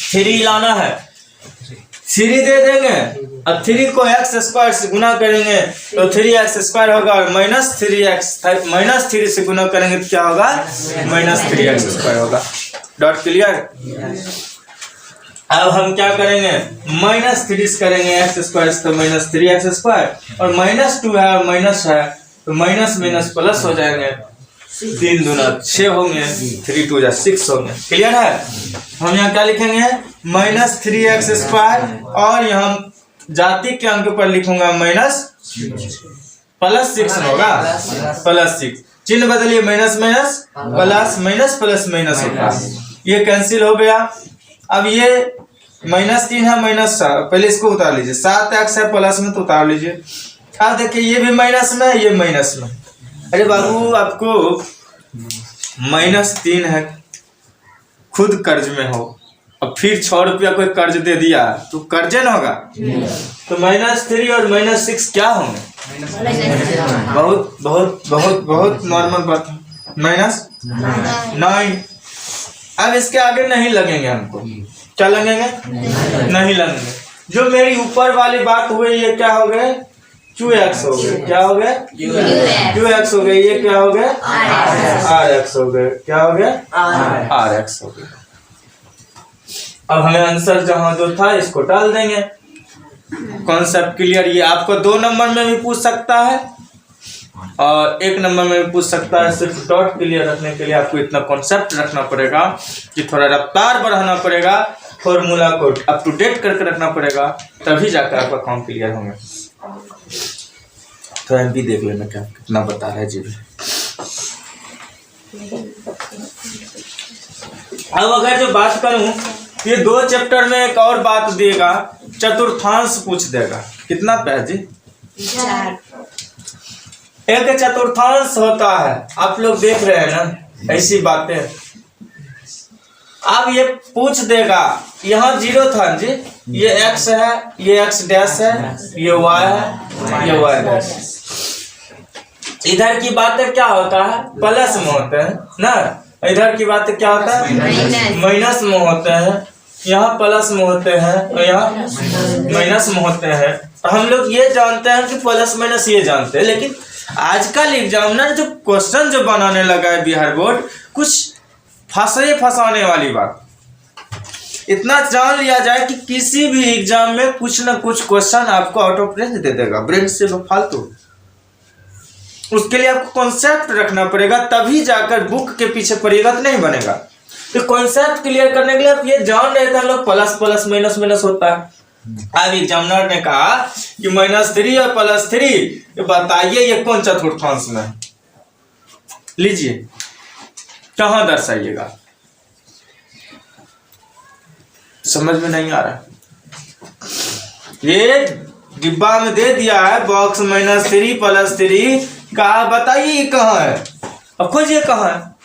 3 लाना है, 3 दे देंगे अब 3 को x स्क्वायर से गुना करेंगे तो 3x स्क्वायर होगा और -3 से गुना करेंगे तो क्या होगा, -3x स्क्वायर होगा। Dot clear. अब हम क्या करेंगे, -3 से करेंगे x स्क्वायर से तो -3x स्क्वायर, और -2 है और माइनस है तो माइनस माइनस प्लस हो जाएंगे, 3 दूना 6 होंगे, 3 2 जा 6 होंगे। क्लियर है। हम यहाँ क्या लिखेंगे, -3x स्क्वायर, और यहाँ जाति के अंक पर लिखूंगा +6 होगा, +6 चिन्ह बदलिए, minus minus plus, minus plus minus होगा, ये कैंसिल हो गया। अब ये -3 है, माइनस पहले इसको उतार लीजिए, 7x है प्लस में तो उतार लीजिए। अब देखिए ये भी माइनस में है, ये माइनस में। अरे बाबू आपको -3 है, खुद कर्ज में हो, अब फिर 6 रुपया कोई कर्ज दे दिया तो कर्जे ना होगा, तो -3 और -6 क्या होंगे, बहुत बहुत बहुत बहुत नॉर्मल बात है, -9। अब इसके आगे नहीं लगेंगे हमको, क्या लगेंगे, नहीं लगेंगे। जो मेरी ऊपर वाली बात हुई ये क्या हो गए, 2x हो गए, क्या हो गए, 2x हो गए, ये क्या हो गए, rx हो गए, क्या हो गया, rx हो गए। अब हमें आंसर जहां जो था इसको डाल देंगे। Concept clear. ये आपको 2 नंबर में भी पूछ सकता है और 1 नंबर में भी पूछ सकता है। सिर्फ डॉट क्लियर रखने के लिए आपको इतना कॉन्सेप्ट रखना पड़ेगा कि थोड़ा रफ्तार बढ़ाना पड़ेगा, फॉर्मूला को अप टू डेट करके रखना पड़ेगा, तभी जाकर आपका काम क्लियर होंगे। तो एमपी देख लेना क्या कितना बता रहा है जी। अब अगर जो बात करूं, ये 2 चैप्टर में एक और बात देगा, चतुर्थांश पूछ देगा। कितना पे जी, 4। एक चतुर्थांश होता है, आप लोग देख रहे हैं ना ऐसी बातें। अब ये पूछ देगा, यहाँ 0 था जी, ये x है, ये x डैश है, ये y है, ये y डैश। इधर की बातें क्या होता है, प्लस में होते हैं ना, इधर की बातें क्या होता है, माइनस में होते हैं, यहाँ प्लस में होते हैं और यहाँ माइनस में होते हैं। हम लोग ये जानते हैं कि प्लस माइनस ये जानते हैं, लेकिन आजकल एग्जामिनर जो क्वेश्चन जो बनाने लगा है बिहार बोर्ड, कुछ फंसाने वाली बात। इतना जान लिया जाए कि किसी भी एग्जाम में कुछ ना कुछ क्वेश्चन आपको आउट ऑफ रेंज दे देगा, ब्रेन से फालतू। उसके लिए आपको कॉन्सेप्ट रखना पड़ेगा, तभी जाकर बुक के पीछे पड़ेगा तो नहीं बनेगा। तो कॉन्सेप्ट क्लियर करने के लिए आप ये जान रहे थे लोग प्लस प्लस माइनस माइनस होता है। अब एग्जामिनर ने कहा कि -3 और +3 बताइए ये कौन चतुर्थांश में है, लीजिए कहां दर्शाइएगा। समझ में नहीं आ रहा, ये डिब्बा में दे दिया है बॉक्स -3 +3, कहा बताइए ये कहाँ है, अब खोजिए कहाँ है।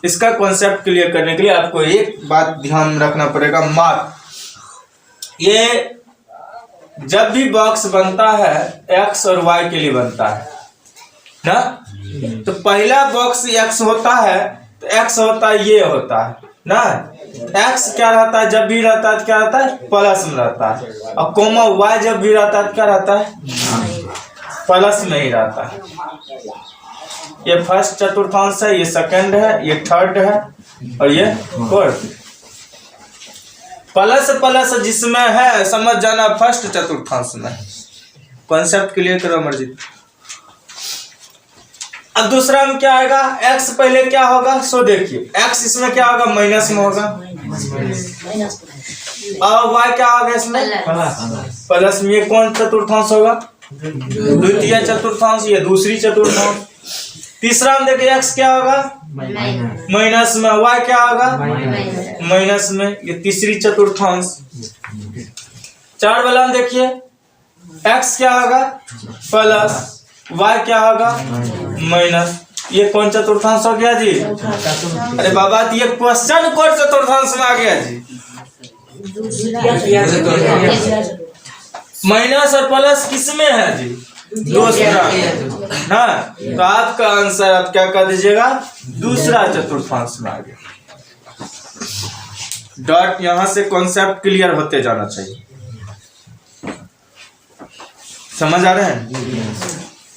इसका कॉन्सेप्ट क्लियर करने के लिए आपको एक बात ध्यान रखना पड़ेगा, मार्क। ये जब भी बॉक्स बनता है x और y के लिए बनता है ना, तो पहला बॉक्स x होता है तो x होता है, ये होता है ना, x क्या रहता है, जब भी रहता है तो क्या रहता है, प्लस में रहता है, और कोमा y जब भी रहता है तो क्या रहता है, प्लस में ही रहता है। ये फर्स्ट चतुर्थांश है, ये सेकंड है, ये थर्ड है और ये फोर्थ। प्लस प्लस जिसमें है समझ जाना फर्स्ट चतुर्थांश में। कॉन्सेप्ट क्लियर करो मर्जी। अब दूसरा में क्या आएगा, x पहले क्या होगा, सो देखिए x इसमें क्या होगा, माइनस में होगा, और y क्या होगा इसमें प्लस में। ये कौन चतुर्थांश होगा, द्वितीय चतुर्थांश, ये दूसरी चतुर्थांश। तीसरा में देखिए x क्या होगा, माइनस में, y क्या होगा माइनस में, ये तीसरी चतुर्थांश। 4 वाला में देखिए x क्या होगा प्लस, y क्या होगा माइनस, ये कौन चतुर्थांश हो गया जी। अरे बाबा ये क्वेश्चन कौन चतुर्थांश में आ गया जी, माइनस और प्लस किसमें है जी, दूसरा ना, तो आपका आंसर आप क्या कर दीजिएगा, दूसरा चतुर्थांश में आ गया। डॉट यहां से कॉन्सेप्ट क्लियर होते जाना चाहिए। समझ आ रहे हैं।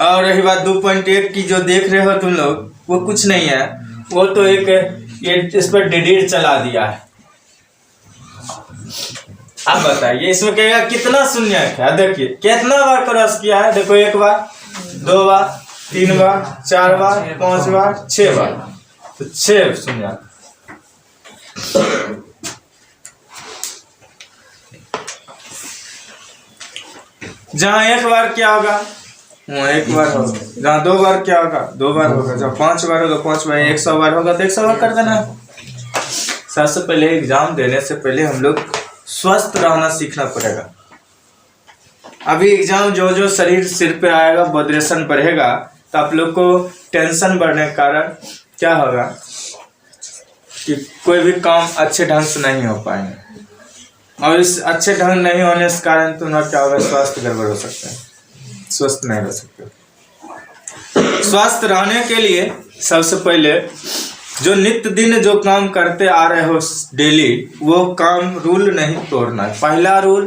और रही बात 2.1 की, जो देख रहे हो तुम लोग, वो कुछ नहीं है, वो तो एक ये इस पर डिडीर चला दिया है। आप बताइए इसमें कहेगा कितना शून्य है। देखिए कितना बार क्रॉस किया है, देखो 1 बार, 2 बार, 3 बार, 4 बार, 5 बार, 6 बार, तो 6 शून्य। जहाँ 1 बार क्या होगा वहाँ 1 बार होगा, जहाँ 2 बार क्या होगा 2 बार होगा, जहाँ 5 बार होगा 5 बार, 100 बार होगा तो 100 बार कर देना। सबसे पहले एग्जाम देने से पहले हम लोग स्वस्थ रहना सीखना पड़ेगा। अभी एग्जाम जो शरीर सिर पे आएगा, बॉड्रेशन बढ़ेगा, तो आप लोग को टेंशन बढ़ने के कारण क्या होगा कि कोई भी काम अच्छे ढंग से नहीं हो पाएंगे, और इस अच्छे ढंग नहीं होने के कारण तुम्हारा क्या होगा, स्वास्थ्य गड़बड़ हो सकता है, स्वस्थ नहीं रह सकते। स्वस्थ रहने के लिए सबसे पहले जो नित्य दिन जो काम करते आ रहे हो डेली, वो काम रूल नहीं तोड़ना है। पहला रूल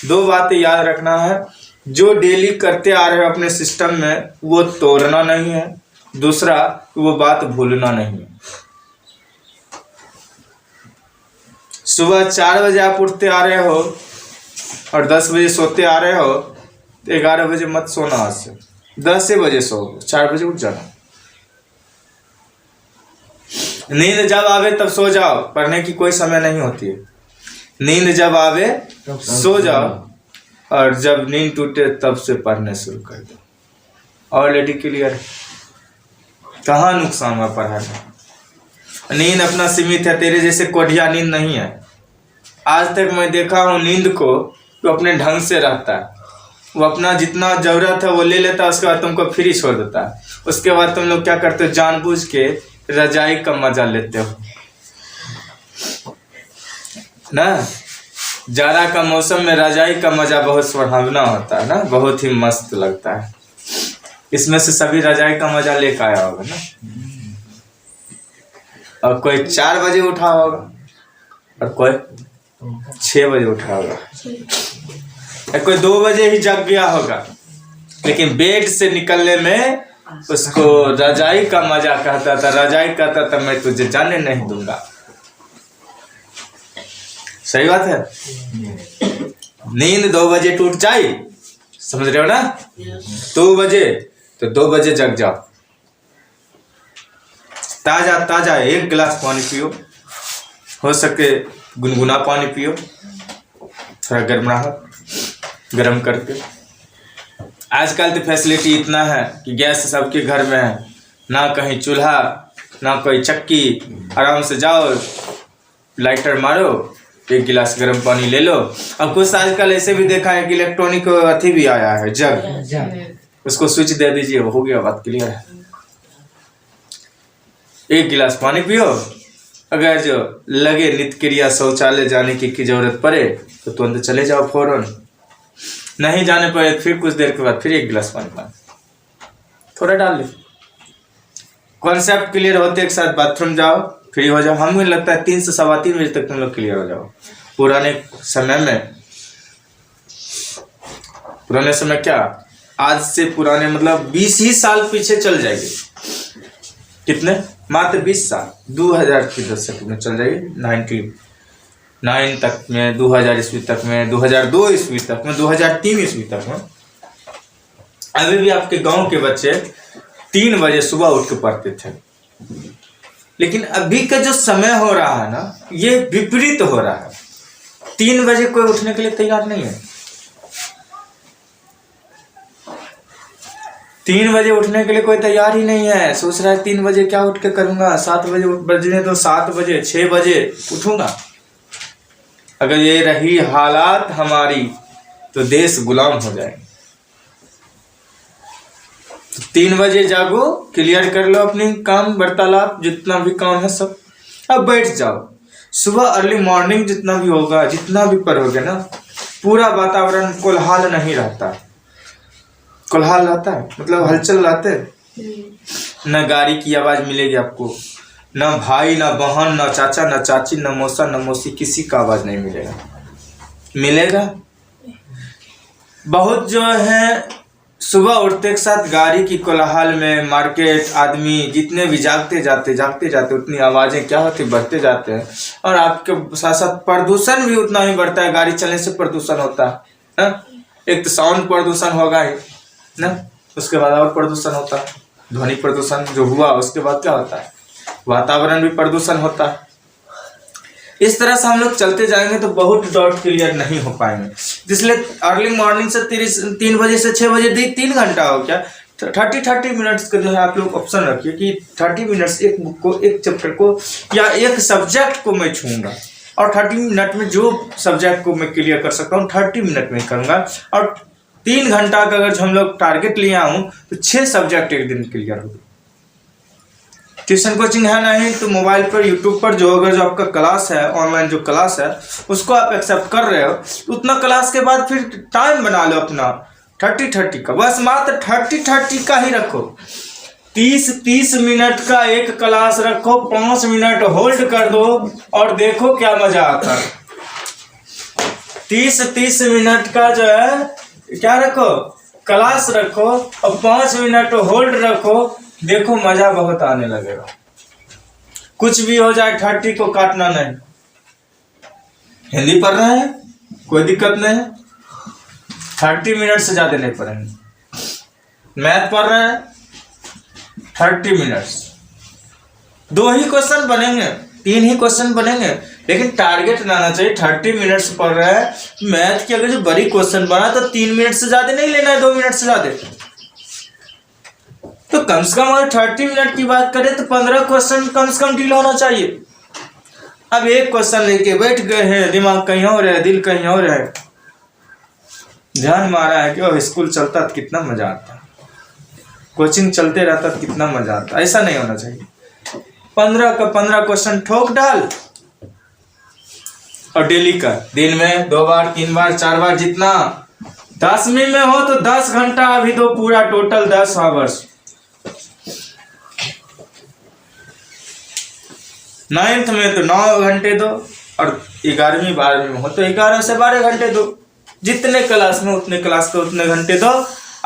2 बातें याद रखना है, जो डेली करते आ रहे हो अपने सिस्टम में वो तोड़ना नहीं है, दूसरा वो बात भूलना नहीं है। सुबह 4 बजे आप उठते आ रहे हो और 10 बजे सोते आ रहे हो, तो 11 बजे मत सोना, आज से 10 बजे सो, 4 बजे उठ जाना। नींद जब आवे तब सो जाओ, पढ़ने की कोई समय नहीं होती है। नींद जब आवे सो जाओ, और जब नींद टूटे तब से पढ़ने शुरू कर दो। ऑलरेडी क्लियर, कहाँ नुकसान हुआ पढ़ाई में। नींद अपना सीमित है, तेरे जैसे कोढ़िया नींद नहीं है। आज तक मैं देखा हूँ नींद को, तो अपने ढंग से रहता है, वो अपना जितना जरूरत है वो ले लेता है, उसके बाद तुमको फ्री छोड़ देता है। उसके बाद तुम लोग क्या करते हो, जानबूझ के रजाई का मजा लेते हो ना। जाड़ा का मौसम में रजाई का मजा बहुत सुहावना होता है ना, बहुत ही मस्त लगता है। इसमें से सभी रजाई का मजा लेकर आया होगा ना। और कोई 4 बजे उठा होगा और कोई 6 बजे उठा होगा, कोई 2 बजे ही जग गया होगा, लेकिन बेड से निकलने में उसको रजाई का मजा कहता था। रजाई कहता था मैं तुझे जाने नहीं दूंगा। सही बात है। नींद 2 बजे टूट जाए, समझ रहे हो ना, 2 बजे तो 2 बजे जग जाओ। ताजा ताजा 1 गिलास पानी पियो, हो सके गुनगुना पानी पियो, थोड़ा गर्म करके। आजकल तो फैसिलिटी इतना है कि गैस सबके घर में है, ना कहीं चूल्हा ना कोई चक्की, आराम से जाओ लाइटर मारो, 1 गिलास गर्म पानी ले लो। अब कुछ आजकल ऐसे भी देखा है कि इलेक्ट्रॉनिक अथी भी आया है, जग, उसको स्विच दे दीजिए, हो गया, बात क्लियर है। 1 गिलास पानी पियो। अगर जो लगे नित्य क्रिया शौचालय जाने की जरूरत पड़े तो तुरंत चले जाओ फौरन, नहीं जाने पड़े फिर कुछ देर के बाद फिर 1 गिलास पानी थोड़ा डाल ले। कॉन्सेप्ट क्लियर होते एक साथ बाथरूम जाओ, फ्री हो जाओ। हमें लगता है 3 से 3:15 बजे तक तुम लोग क्लियर हो जाओ। पुराने समय क्या, आज से पुराने मतलब 20 ही साल पीछे चल जाएगी। कितने, मात्र 20 साल, 2000 के दशक में चल जाएगी, 99 तक में, 2000 ईस्वी तक में, 2002 ईस्वी तक में, 2003 ईस्वी तक में। अभी भी आपके गांव के बच्चे 3 बजे सुबह उठ के पढ़ते थे, लेकिन अभी का जो समय हो रहा है ना, ये विपरीत हो रहा है। 3 बजे कोई उठने के लिए तैयार नहीं है। 3 बजे उठने के लिए कोई तैयार ही नहीं है। सोच रहा है 3 बजे क्या उठ के करूंगा, 7 बजे बजने तो 7 बजे 6 बजे उठूंगा। अगर ये रही हालात हमारी तो देश गुलाम हो जाएंगे। तो 3 बजे जागो, क्लियर कर लो अपनी काम वार्तालाप, जितना भी काम है सब, अब बैठ जाओ। सुबह अर्ली मॉर्निंग जितना भी होगा, जितना भी पढ़ोगे ना, पूरा वातावरण कोलाहल नहीं रहता। कोलाहल रहता है मतलब हलचल रहते, न गाड़ी की आवाज मिलेगी आपको, न भाई न बहन न चाचा न चाची न मौसा न मौसी, किसी का आवाज नहीं मिलेगा। बहुत जो है सुबह उठते के साथ गाड़ी की कोलाहल में मार्केट आदमी जितने भी जागते जाते उतनी आवाज़ें क्या होती बढ़ते जाते हैं, और आपके साथ साथ प्रदूषण भी उतना ही बढ़ता है। गाड़ी चलने से प्रदूषण होता है ना, एक तो साउंड प्रदूषण होगा ही ना, उसके बाद और प्रदूषण होता है, ध्वनि प्रदूषण जो हुआ उसके बाद क्या होता है, वातावरण भी प्रदूषण होता है। इस तरह से हम लोग चलते जाएंगे तो बहुत डाउट क्लियर नहीं हो पाएंगे। इसलिए अर्ली मॉर्निंग से 3 बजे से 6 बजे 3 घंटा हो क्या, 30 मिनट्स का जो है आप लोग ऑप्शन रखिए कि 30 मिनट्स एक बुक को, एक चैप्टर को या एक सब्जेक्ट को मैं छूँगा, और 30 मिनट में जो सब्जेक्ट को मैं क्लियर कर सकता हूँ 30 मिनट में करूँगा। और 3 घंटा का अगर हम लोग टारगेट लिया हूँ तो 6 सब्जेक्ट एक दिन क्लियर होगा। ट्यूशन कोचिंग है नहीं तो मोबाइल पर यूट्यूब पर जो अगर जो आपका क्लास है, ऑनलाइन जो क्लास है उसको आप एक्सेप्ट कर रहे हो, तो उतना क्लास के बाद फिर टाइम बना लो अपना 30 का, बस मात्र 30 का ही रखो। 30 मिनट का एक क्लास रखो, 5 मिनट होल्ड कर दो और देखो क्या मजा आता है। 30 मिनट का जो है क्या रखो, क्लास रखो और 5 मिनट होल्ड रखो, देखो मजा बहुत आने लगेगा। कुछ भी हो जाए 30 को काटना नहीं। हिंदी पढ़ रहे हैं कोई दिक्कत नहीं है, 30 मिनट से ज्यादा नहीं पढ़ेंगे। मैथ पढ़ रहे हैं 30 मिनट्स, 2 ही क्वेश्चन बनेंगे, 3 ही क्वेश्चन बनेंगे, लेकिन टारगेट लाना चाहिए 30 मिनट्स पढ़ रहे हैं। मैथ की अगर जो बड़ी क्वेश्चन बना तो 3 मिनट से ज्यादा नहीं लेना है, 2 मिनट से ज्यादा। तो कम से कम अगर 30 मिनट की बात करें तो 15 क्वेश्चन कम से कम डील होना चाहिए। अब एक क्वेश्चन लेके बैठ गए हैं, दिमाग कहीं और है, दिल कहीं और है, ध्यान मारा है कि वो स्कूल चलता तो कितना मजा आता, कोचिंग चलते रहता तो कितना मजा आता। ऐसा नहीं होना चाहिए। 15 का 15 क्वेश्चन ठोक डाल और डेली का, दिन में 2 बार 3 बार 4 बार, जितना 10वीं में हो तो 10 घंटा अभी दो, पूरा टोटल 10 आवर्स। 9th में तो 9 घंटे दो, और 11वीं 12वीं में हो तो 11 से 12 घंटे दो। जितने क्लास में उतने क्लास को उतने घंटे दो।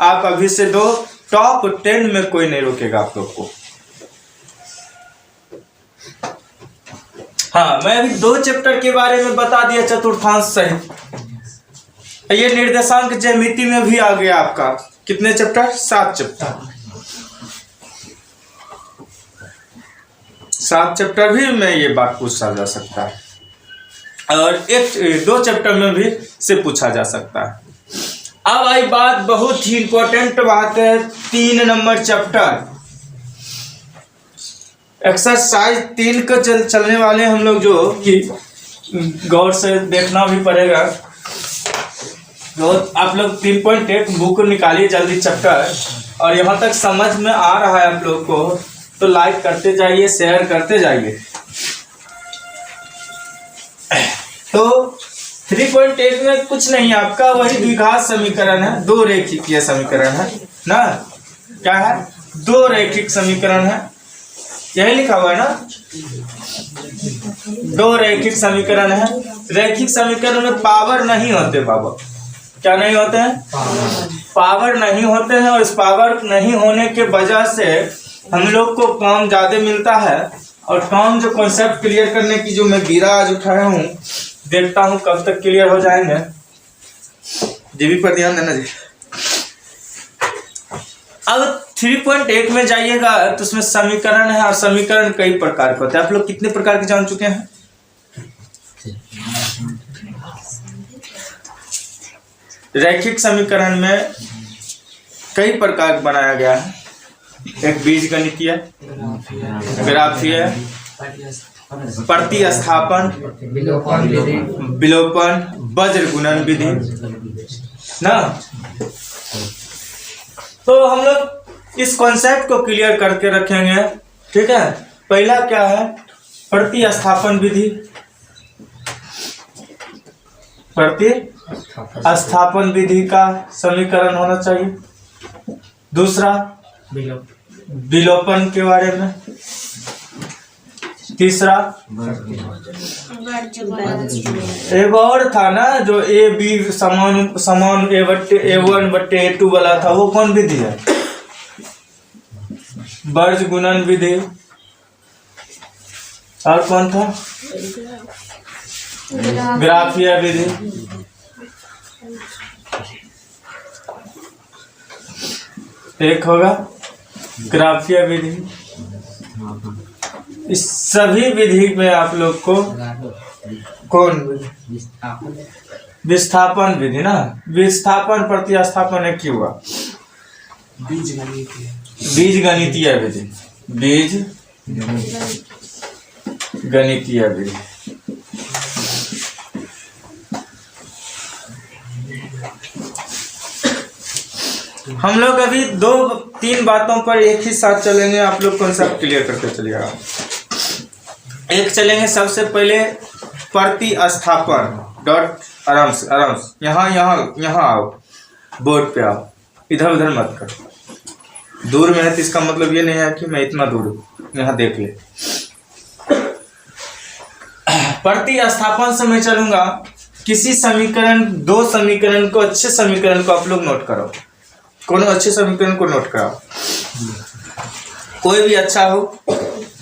आप अभी से दो, टॉप 10 में कोई नहीं रोकेगा आप लोग को। हाँ, मैं अभी 2 चैप्टर के बारे में बता दिया चतुर्थांश सहित। ये निर्देशांक ज्यामिति में भी आ गया आपका। कितने चैप्टर? 7 चैप्टर। 7 चैप्टर भी में ये बात पूछा जा सकता है, और 2 चैप्टर में भी से पूछा जा सकता है। अब आई बात, बहुत ही इंपॉर्टेंट बात है, 3 नंबर चैप्टर एक्सरसाइज 3 का चलने वाले हम लोग, जो कि गौर से देखना भी पड़ेगा। तो आप लोग 3.1 बुक निकालिए जल्दी चैप्टर, और यहाँ तक समझ में आ रहा है आप लोग को तो लाइक करते जाइए, शेयर करते जाइए। तो 3.1 में कुछ नहीं, आपका वही द्विघात समीकरण है, 2 रेखीय समीकरण है ना। क्या है? 2 रैखिक समीकरण है, यही लिखा हुआ है ना। 2 रैखिक समीकरण है। रैखिक समीकरण में पावर नहीं होते बाबा। क्या नहीं होते हैं? पावर नहीं होते हैं, और इस पावर नहीं होने के वजह से हम लोग को काम ज्यादा मिलता है। और काम जो कॉन्सेप्ट क्लियर करने की जो मैं गिरा आज उठाया हूँ, देखता हूँ कब तक क्लियर हो जाएंगे। जीबी पर ध्यान देना जी। अब 3.1 में जाइएगा तो उसमें समीकरण है, और समीकरण कई प्रकार के होते हैं। आप लोग कितने प्रकार के जान चुके हैं? रैखिक समीकरण में कई प्रकार बनाया गया है। एक बीजगणितीय, ग्राफीय, प्रतिस्थापन, विलोपन, वज्र गुणन विधि ना। तो हम लोग इस कॉन्सेप्ट को क्लियर करके रखेंगे, ठीक है। पहला क्या है? प्रतिस्थापन विधि। प्रतिस्थापन विधि का समीकरण होना चाहिए। दूसरा विलोपन के बारे में, तीसरा एक और था ना जो ए बी समान A1 बट्टे A2 वाला था, वो कौन विधि है? वर्ज गुणन विधि। और कौन था? ग्राफीय विधि। एक होगा ग्राफीय विधि। इस सभी विधि में आप लोग को कौन विधि? विस्थापन विधि ना। विस्थापन प्रतिस्थापन एक ही हुआ। बीज गणितीय विधि। बीज गणितीय विधि। हम लोग अभी 2-3 बातों पर एक ही साथ चलेंगे, आप लोग कॉन्सेप्ट क्लियर करते चलिएगा। एक चलेंगे सबसे पहले प्रतिस्थापन। डॉट आराम से यहाँ आओ, बोर्ड पे आओ, इधर उधर मत करो। दूर में है तो इसका मतलब ये नहीं है कि मैं इतना दूर हूँ, यहाँ देख ले। प्रतिस्थापन से मैं चलूंगा। किसी समीकरण, 2 समीकरण को, अच्छे समीकरण को आप लोग नोट करो। कोनो अच्छे समीकरण को नोट कराओ, कोई भी अच्छा हो,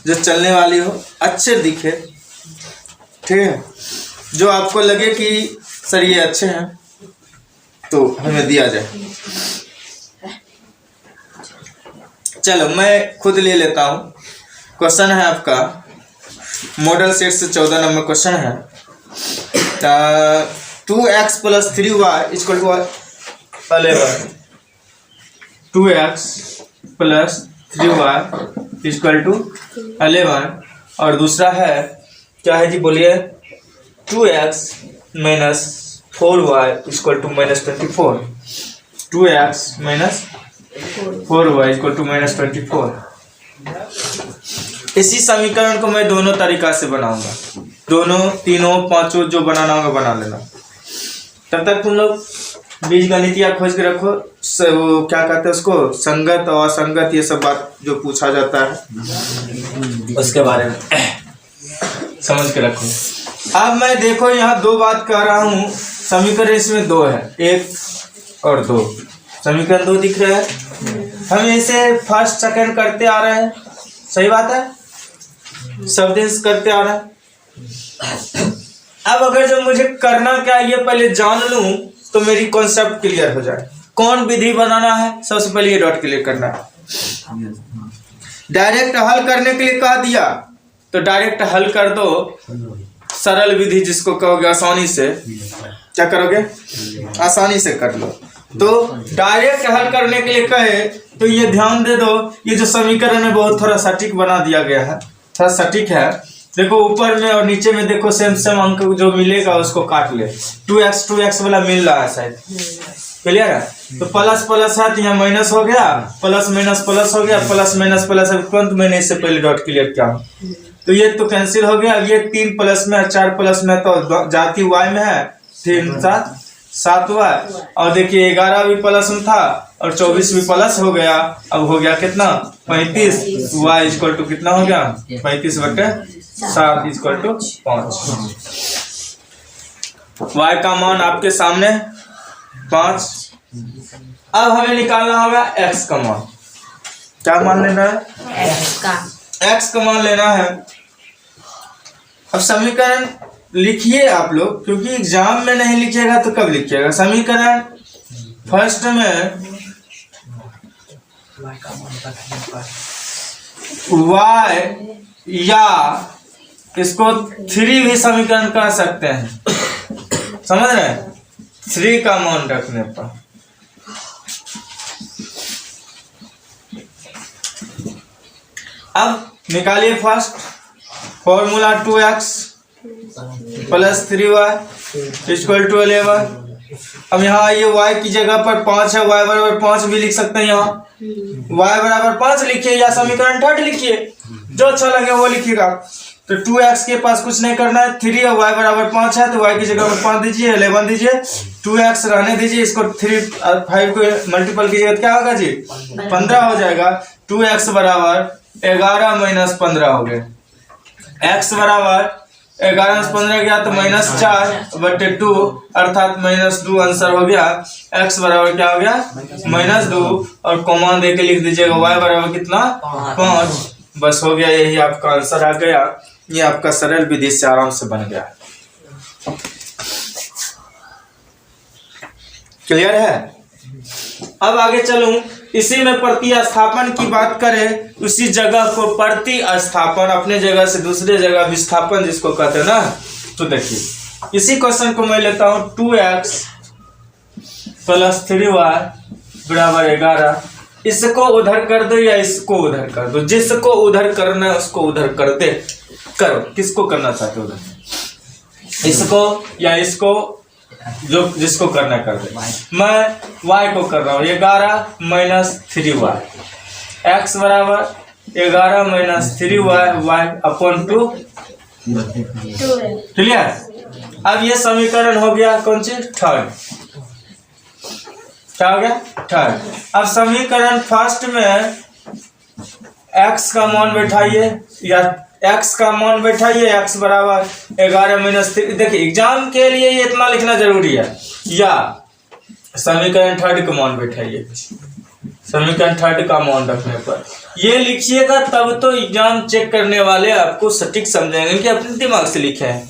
जो चलने वाली हो, अच्छे दिखे, ठीक है। जो आपको लगे कि सर ये अच्छे हैं तो हमें दिया जाए। चलो मैं खुद ले लेता हूं। क्वेश्चन है आपका मॉडल सेट से 14 नंबर क्वेश्चन है। 2x + 3y = 11। 2x + 3y = 11। और दूसरा है क्या है जी, बोलिए? 2x - 4y = -24। 2x - 4y = -24। इसी समीकरण को मैं दोनों तरीका से बनाऊंगा। दोनों, तीनों, पांचों जो बनाना होगा बना लेना। तब तक तुम लोग बीज गणितीय खोज के रखो। वो क्या कहते हैं उसको, संगत और असंगत, ये सब बात जो पूछा जाता है उसके बारे में समझ के रखो। अब मैं देखो यहाँ 2 बात कह रहा हूँ। समीकरण इसमें 2 है, 1 और 2। समीकरण 2 दिख रहा है। हम इसे फर्स्ट सेकंड करते आ रहे हैं, सही बात है, सब दिन करते आ रहे हैं। अब अगर जब मुझे करना क्या ये पहले जान लूं तो मेरी कॉन्सेप्ट क्लियर हो जाए। कौन विधि बनाना है, सबसे पहले ये डॉट क्लियर करना है। डायरेक्ट हल करने के लिए कह दिया तो डायरेक्ट हल कर दो। सरल विधि जिसको कहोगे, आसानी से क्या करोगे, आसानी से कर लो। तो डायरेक्ट हल करने के लिए कहे तो ये ध्यान दे दो, ये जो समीकरण है बहुत थोड़ा सटीक बना दिया गया है, थोड़ा सटीक है। देखो ऊपर में और नीचे में देखो सेम अंक जो मिलेगा उसको काट ले। 2x वाला मिल रहा है शायद, क्लियर है। तो प्लस प्लस है तो यहाँ माइनस हो गया, प्लस माइनस प्लस हो गया, प्लस माइनस प्लस है। तुरंत मैंने इससे पहले डॉट क्लियर किया, तो ये तो कैंसिल हो गया। ये 3 प्लस में 4 प्लस में तो जाती y में है, 3 7 7y। और देखिए 11 भी प्लस में था और 24 भी प्लस हो गया। अब हो गया कितना, 35। y = कितना हो गया, 35/7 = 5। y का मान आपके सामने 5। अब हमें निकालना होगा x का मान। क्या मान लेना है, x का मान लेना है। अब समीकरण लिखिए आप लोग, क्योंकि एग्जाम में नहीं लिखिएगा तो कब लिखिएगा। समीकरण फर्स्ट में y या इसको 3 भी समीकरण कर सकते हैं, समझ रहे हैं, 3 का मान रखने पर। अब निकालिए फर्स्ट फॉर्मूला। 2x + 3y = 11। अब यहाँ ये y की जगह पर 5 है, y = 5 भी लिख सकते हैं। यहाँ y = 5 लिखिए या समीकरण 3 लिखिए, जो अच्छा लगे वो लिखिएगा। तो 2x के पास कुछ नहीं करना है, 3 और y = 5 है, तो y की जगह पर 5 दीजिए, 11 दीजिए, 2x रहने दीजिए। इसको 3 और 5 को मल्टीपल कीजिएगा तो क्या होगा जी, 15 हो जाएगा। 2x = 11 - 15 हो गए। x बराबर 11 में 15 गया तो -4/2 अर्थात -2 आंसर हो गया। x बराबर क्या हो गया -2 और कॉमा दे के लिख दीजिएगा y बराबर कितना 5। बस हो गया, यही आपका आंसर आ गया। ये आपका सरल विधि से आराम से बन गया। क्लियर है। अब आगे चलूं, इसी में प्रतिस्थापन की बात करें, उसी जगह को प्रतिस्थापन, अपने जगह से दूसरे जगह विस्थापन जिसको कहते हैं ना। तो देखिए इसी क्वेश्चन को मैं लेता हूं 2x + 3y बराबर 11। इसको उधर कर दो या इसको उधर कर दो, जिसको उधर करना है उसको उधर कर दे। करो, किसको करना चाहते हो उधर, इसको या इसको, जो जिसको करना कर दे। मैं y को कर रहा हूँ 11 - 3y, x बराबर 11 - 3y, y/2। क्लियर। अब ये समीकरण हो गया कौन सी थर्ड, क्या हो गया थर्ड। अब समीकरण फर्स्ट में x का मान बैठाइए या x का मान बैठाइए, x बराबर 11 - 3। देखिए एग्जाम के लिए ये इतना लिखना जरूरी है। या समीकरण थर्ड का मान बैठाइए, समीकरण थर्ड का मान रखने पर ये लिखिएगा, तब तो एग्जाम चेक करने वाले आपको सटीक समझेंगे कि अपने दिमाग से लिखे हैं।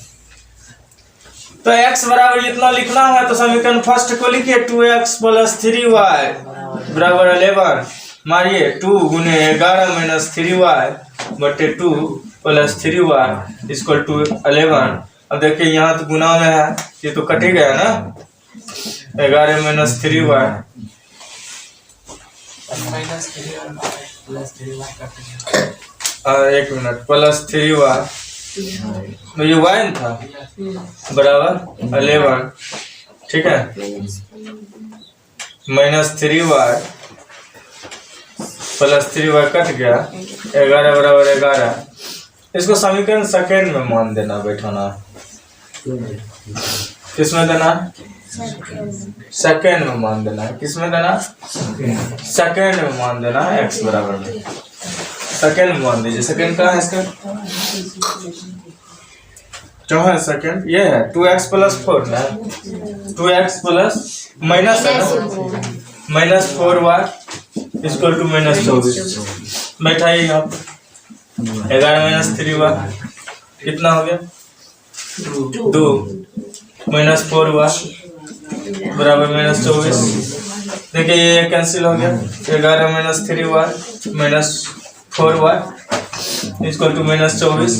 तो x बराबर इतना लिखना है तो समीकरण फर्स्ट को लिखिए 2x + 3y बराबर 11। मारिए 2 × 11 - 3y/2 + 3y = 11। अब देखिए यहाँ तो गुना में है, ये तो कट ही गया ना। 11 - 3y एक मिनट +3y, ये y था बराबर 11, ठीक है। -3y + 3y कट गया, 11 बराबर 11। इसको समीकरण सेकेंड में मान देना, बैठाना। किस में देना, सेकेंड में मान देना है। किस में देना, सेकेंड में मान देना है। x बराबर में सेकेंड में मान दीजिए। सेकेंड कहाँ है इसका, जो है सेकेंड ये है 2x + 4 ना, 2x प्लस माइनस है ना, -4y = -24। बैठाइए यहाँ पर 11 - 3y कितना हो गया 2 -4y बराबर -24। देखिए ये कैंसिल हो गया, 11 - 3y -4y = -24।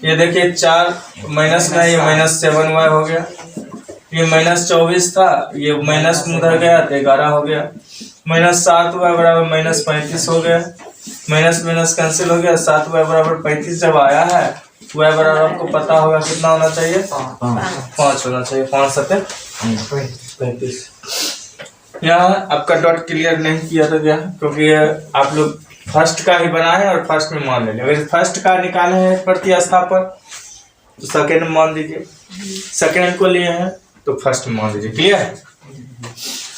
ये देखिए 4 माइनस का, ये -7y हो गया। ये -24 था, ये माइनस में उधर गया तो 11 हो गया। -7y बराबर -35 हो गया। माइनस कैंसिल हो गया, 7y बराबर 35 जब आया है, y बराबर आपको पता होगा कितना होना चाहिए 5 होना चाहिए। 5 × 7 = 35। यहाँ आपका डॉट क्लियर नहीं किया तो क्या, क्योंकि आप लोग फर्स्ट का ही बनाए और फर्स्ट में मान ले लिया। अगर फर्स्ट का निकाले हैं प्रतिस्थापन तो सेकेंड में मान दीजिए, सेकेंड को लिए हैं तो फर्स्ट में मान दीजिए। क्लियर है।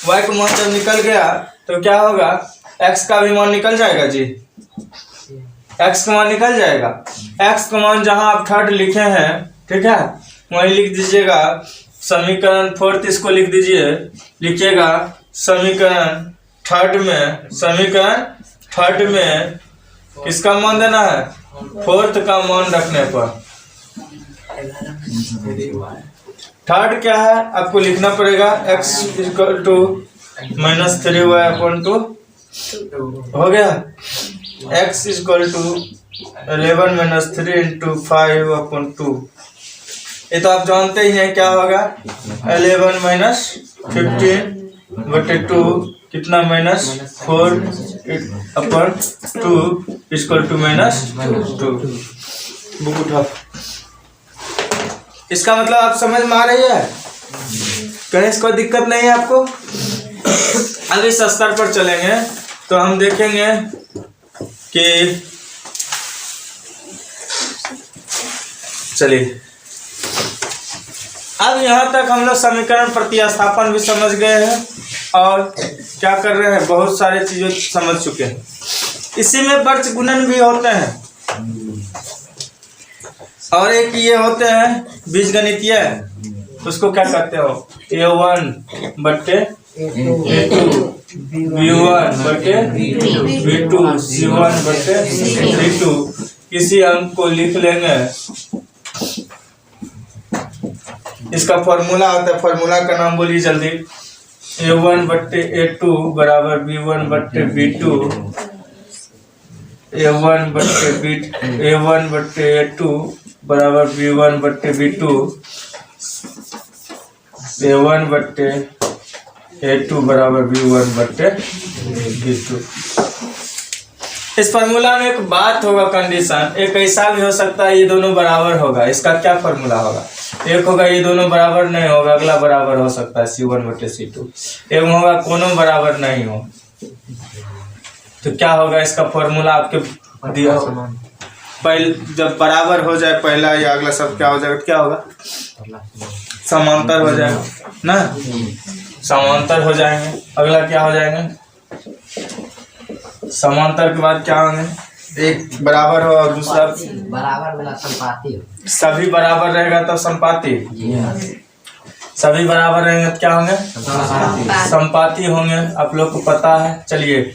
y का मान जब निकल गया तो क्या होगा, x का भी मान निकल जाएगा जी, x का मान निकल जाएगा। x का मान जहां आप थर्ड लिखे हैं, ठीक है, वहीं लिख दीजिएगा। समीकरण फोर्थ इसको लिख दीजिए, लिखिएगा समीकरण थर्ड में किसका मान देना है, फोर्थ का मान रखने पर। थर्ड क्या है आपको लिखना पड़ेगा, x = -3y/2 हो गया। x = 11 - 3 × 5/2। ये तो आप जानते ही हैं क्या होगा, 11 - 15/2 कितना -4/2 = -2। बुक उठाओ। इसका मतलब आप समझ में आ रही है, कहीं इसको दिक्कत नहीं है आपको। अब इस स्तर पर चलेंगे तो हम देखेंगे कि चलिए अब यहाँ तक हम लोग समीकरण प्रतिस्थापन भी समझ गए हैं और क्या कर रहे हैं, बहुत सारे चीजें समझ चुके हैं। इसी में वर्च गुणन भी होते हैं। और एक ये होते हैं बीजगणितीय, उसको क्या कहते हो, A1 बट्टे A2, B1 बट्टे B2, C1 बट्टे C2। किसी अंक को लिख लेंगे, इसका फॉर्मूला होता है, फॉर्मूला का नाम बोलिए जल्दी। A1 बट्टे A2 बराबर B1 बट्टे B2, A1 बट्टे A2 बराबर B1 बट्टे B2, A1 बट्टे A2 बराबर B1 बट्टे B2। इस फॉर्मूला में एक बात होगा, कंडीशन एक ऐसा भी हो सकता है ये दोनों बराबर होगा। इसका क्या फॉर्मूला होगा, एक होगा ये दोनों बराबर नहीं होगा, अगला बराबर हो सकता है C1 बट्टे C2। एक होगा दोनों बराबर नहीं हो, तो क्या होगा इसका फॉर्मूला आपके दिया होगा। पहले जब बराबर हो जाए पहला या अगला सब क्या हो जाएगा, क्या होगा, समांतर हो जाएगा ना, समांतर हो जाएंगे। अगला क्या हो जाएंगे, समांतर के बाद क्या होंगे, एक बराबर हो और दूसरा बराबर वाला संपाती। सभी बराबर रहेगा तो संपाती, सभी बराबर रहेंगे तो क्या होंगे, संपाती होंगे। आप लोग को पता है। चलिए,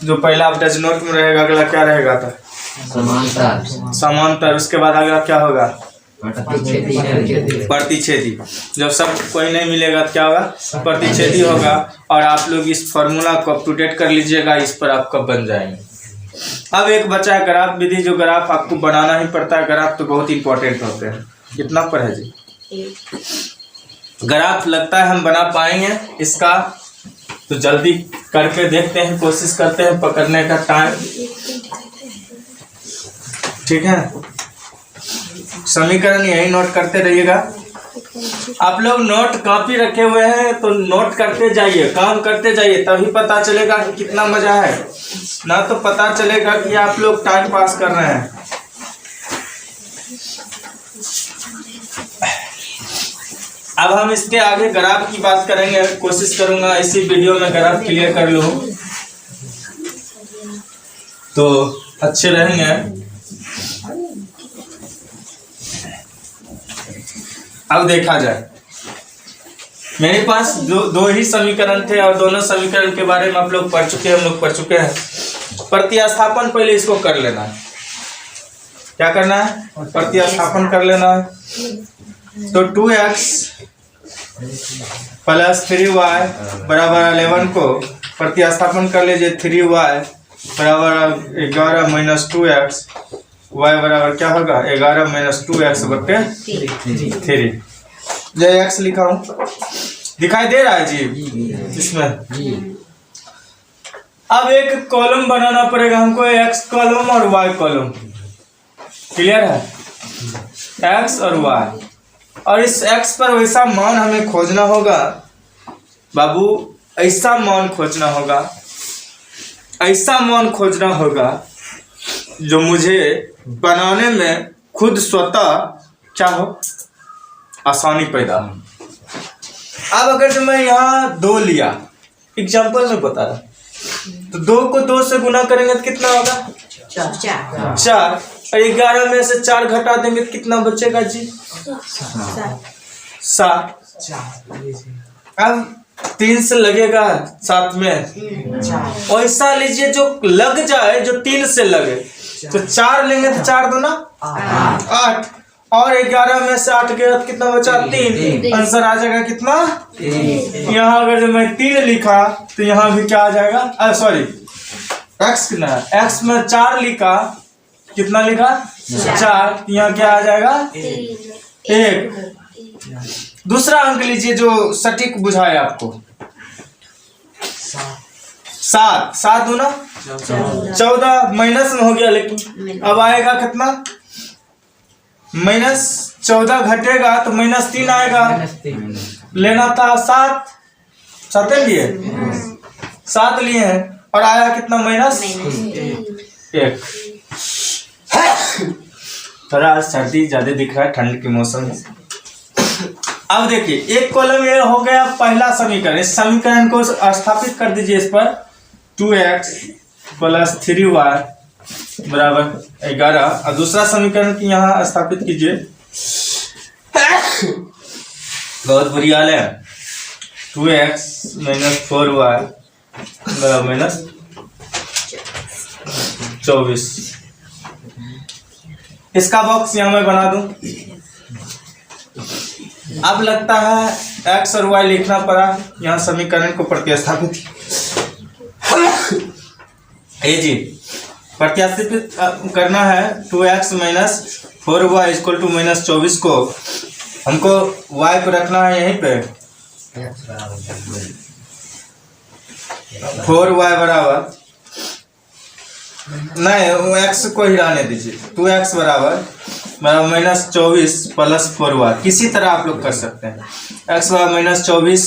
जो पहला आप डज नोट में रहेगा, अगला क्या रहेगा था, समांतर। समांतर। उसके बाद अगला क्या होगा, प्रतिच्छेदी। प्रतिच्छेदी। जब सब कोई नहीं मिलेगा तो क्या होगा, प्रतिच्छेदी होगा। और आप लोग इस फॉर्मूला को अप टू डेट कर लीजिएगा, इस पर आपका बन जाएंगे। अब एक बचा है ग्राफ विधि, जो ग्राफ आपको बनाना ही पड़ता है। ग्राफ तो बहुत इंपॉर्टेंट होते हैं। कितना पर है जी, ग्राफ लगता है हम बना पाएंगे इसका, तो जल्दी करके देखते हैं, कोशिश करते हैं पकड़ने का टाइम, ठीक है। समीकरण यही नोट करते रहिएगा। आप लोग नोट कॉपी रखे हुए हैं तो नोट करते जाइए, काम करते जाइए, तभी पता चलेगा कि कितना मजा है, ना तो पता चलेगा कि आप लोग टाइम पास कर रहे हैं। अब हम इसके आगे ग्राफ की बात करेंगे। कोशिश करूंगा इसी वीडियो में ग्राफ क्लियर कर लूं तो अच्छे रहेंगे। अब देखा जाए, मेरे पास दो ही समीकरण थे और दोनों समीकरण के बारे में आप लोग पढ़ चुके हैं, हम लोग पढ़ चुके हैं। प्रतिस्थापन पहले इसको कर लेना है। क्या करना है, प्रतिस्थापन कर लेना है। तो 2x प्लस 3y बराबर 11 को प्रतिस्थापन कर लीजिए। 3y बराबर 11 माइनस 2x, y बराबर क्या होगा, 11 माइनस 2x बटे 3। जो x लिखा हूं दिखाई दे रहा है जी इसमें। अब एक कॉलम बनाना पड़ेगा हमको, x कॉलम और y कॉलम। क्लियर है, x और y। और इस x पर वैसा मान हमें खोजना होगा बाबू, ऐसा मान खोजना होगा, ऐसा मान खोजना होगा जो मुझे बनाने में खुद स्वतः क्या हो, आसानी पैदा हो। अब अगर जो मैं यहाँ 2 लिया, एग्जाम्पल में बता रहा, तो 2 को 2 से गुना करेंगे तो कितना होगा, 4। और 11 में से 4 घटा देंगे तो कितना बचेगा जी, 7। अब 3 से लगेगा 7 में, ऐसा लीजिए जो लग जाए, जो 3 से लगे। तो 4 लेंगे तो 4 दूना 8, और 11 में से 8 गया तो कितना बचा, 3। आंसर आ जाएगा कितना, यहाँ अगर जो मैं 3 लिखा तो यहाँ भी क्या आ जाएगा, सॉरी x कितना है, x में 4 लिखा, कितना लिखा 4, यहाँ क्या आ जाएगा 1। दूसरा अंक लीजिए जो सटीक बुझाए आपको, 7 दूना 14, माइनस में हो गया, लेकिन अब आएगा कितना, -14 घटेगा तो -3 आएगा। लेना था 7 लिए 7 लिए हैं और आया कितना, -1। थोड़ा सर्दी ज्यादा दिख रहा है ठंड के मौसम में। अब देखिए, एक कॉलम ये हो गया पहला समीकरण। इस समीकरण को स्थापित कर दीजिए इस पर। 2x प्लस 3y बराबर 11 और दूसरा समीकरण की यहाँ स्थापित कीजिए। बहुत बुरी हाल है। 2x माइनस 4y बराबर माइनस 24। इसका बॉक्स यहाँ मैं बना दूं। अब लगता है x और y लिखना पड़ा, यहाँ समीकरण को प्रतिस्थापित जी प्रतिस्थापित करना है। 2x minus 4y equal to minus 24 को हमको y को रखना है यहीं पे। 4y बराबर नहीं, वो x को ही रहने दीजिए। 2x बराबर माइनस 24 प्लस 4y। किसी तरह आप लोग कर सकते हैं। x बराबर माइनस 24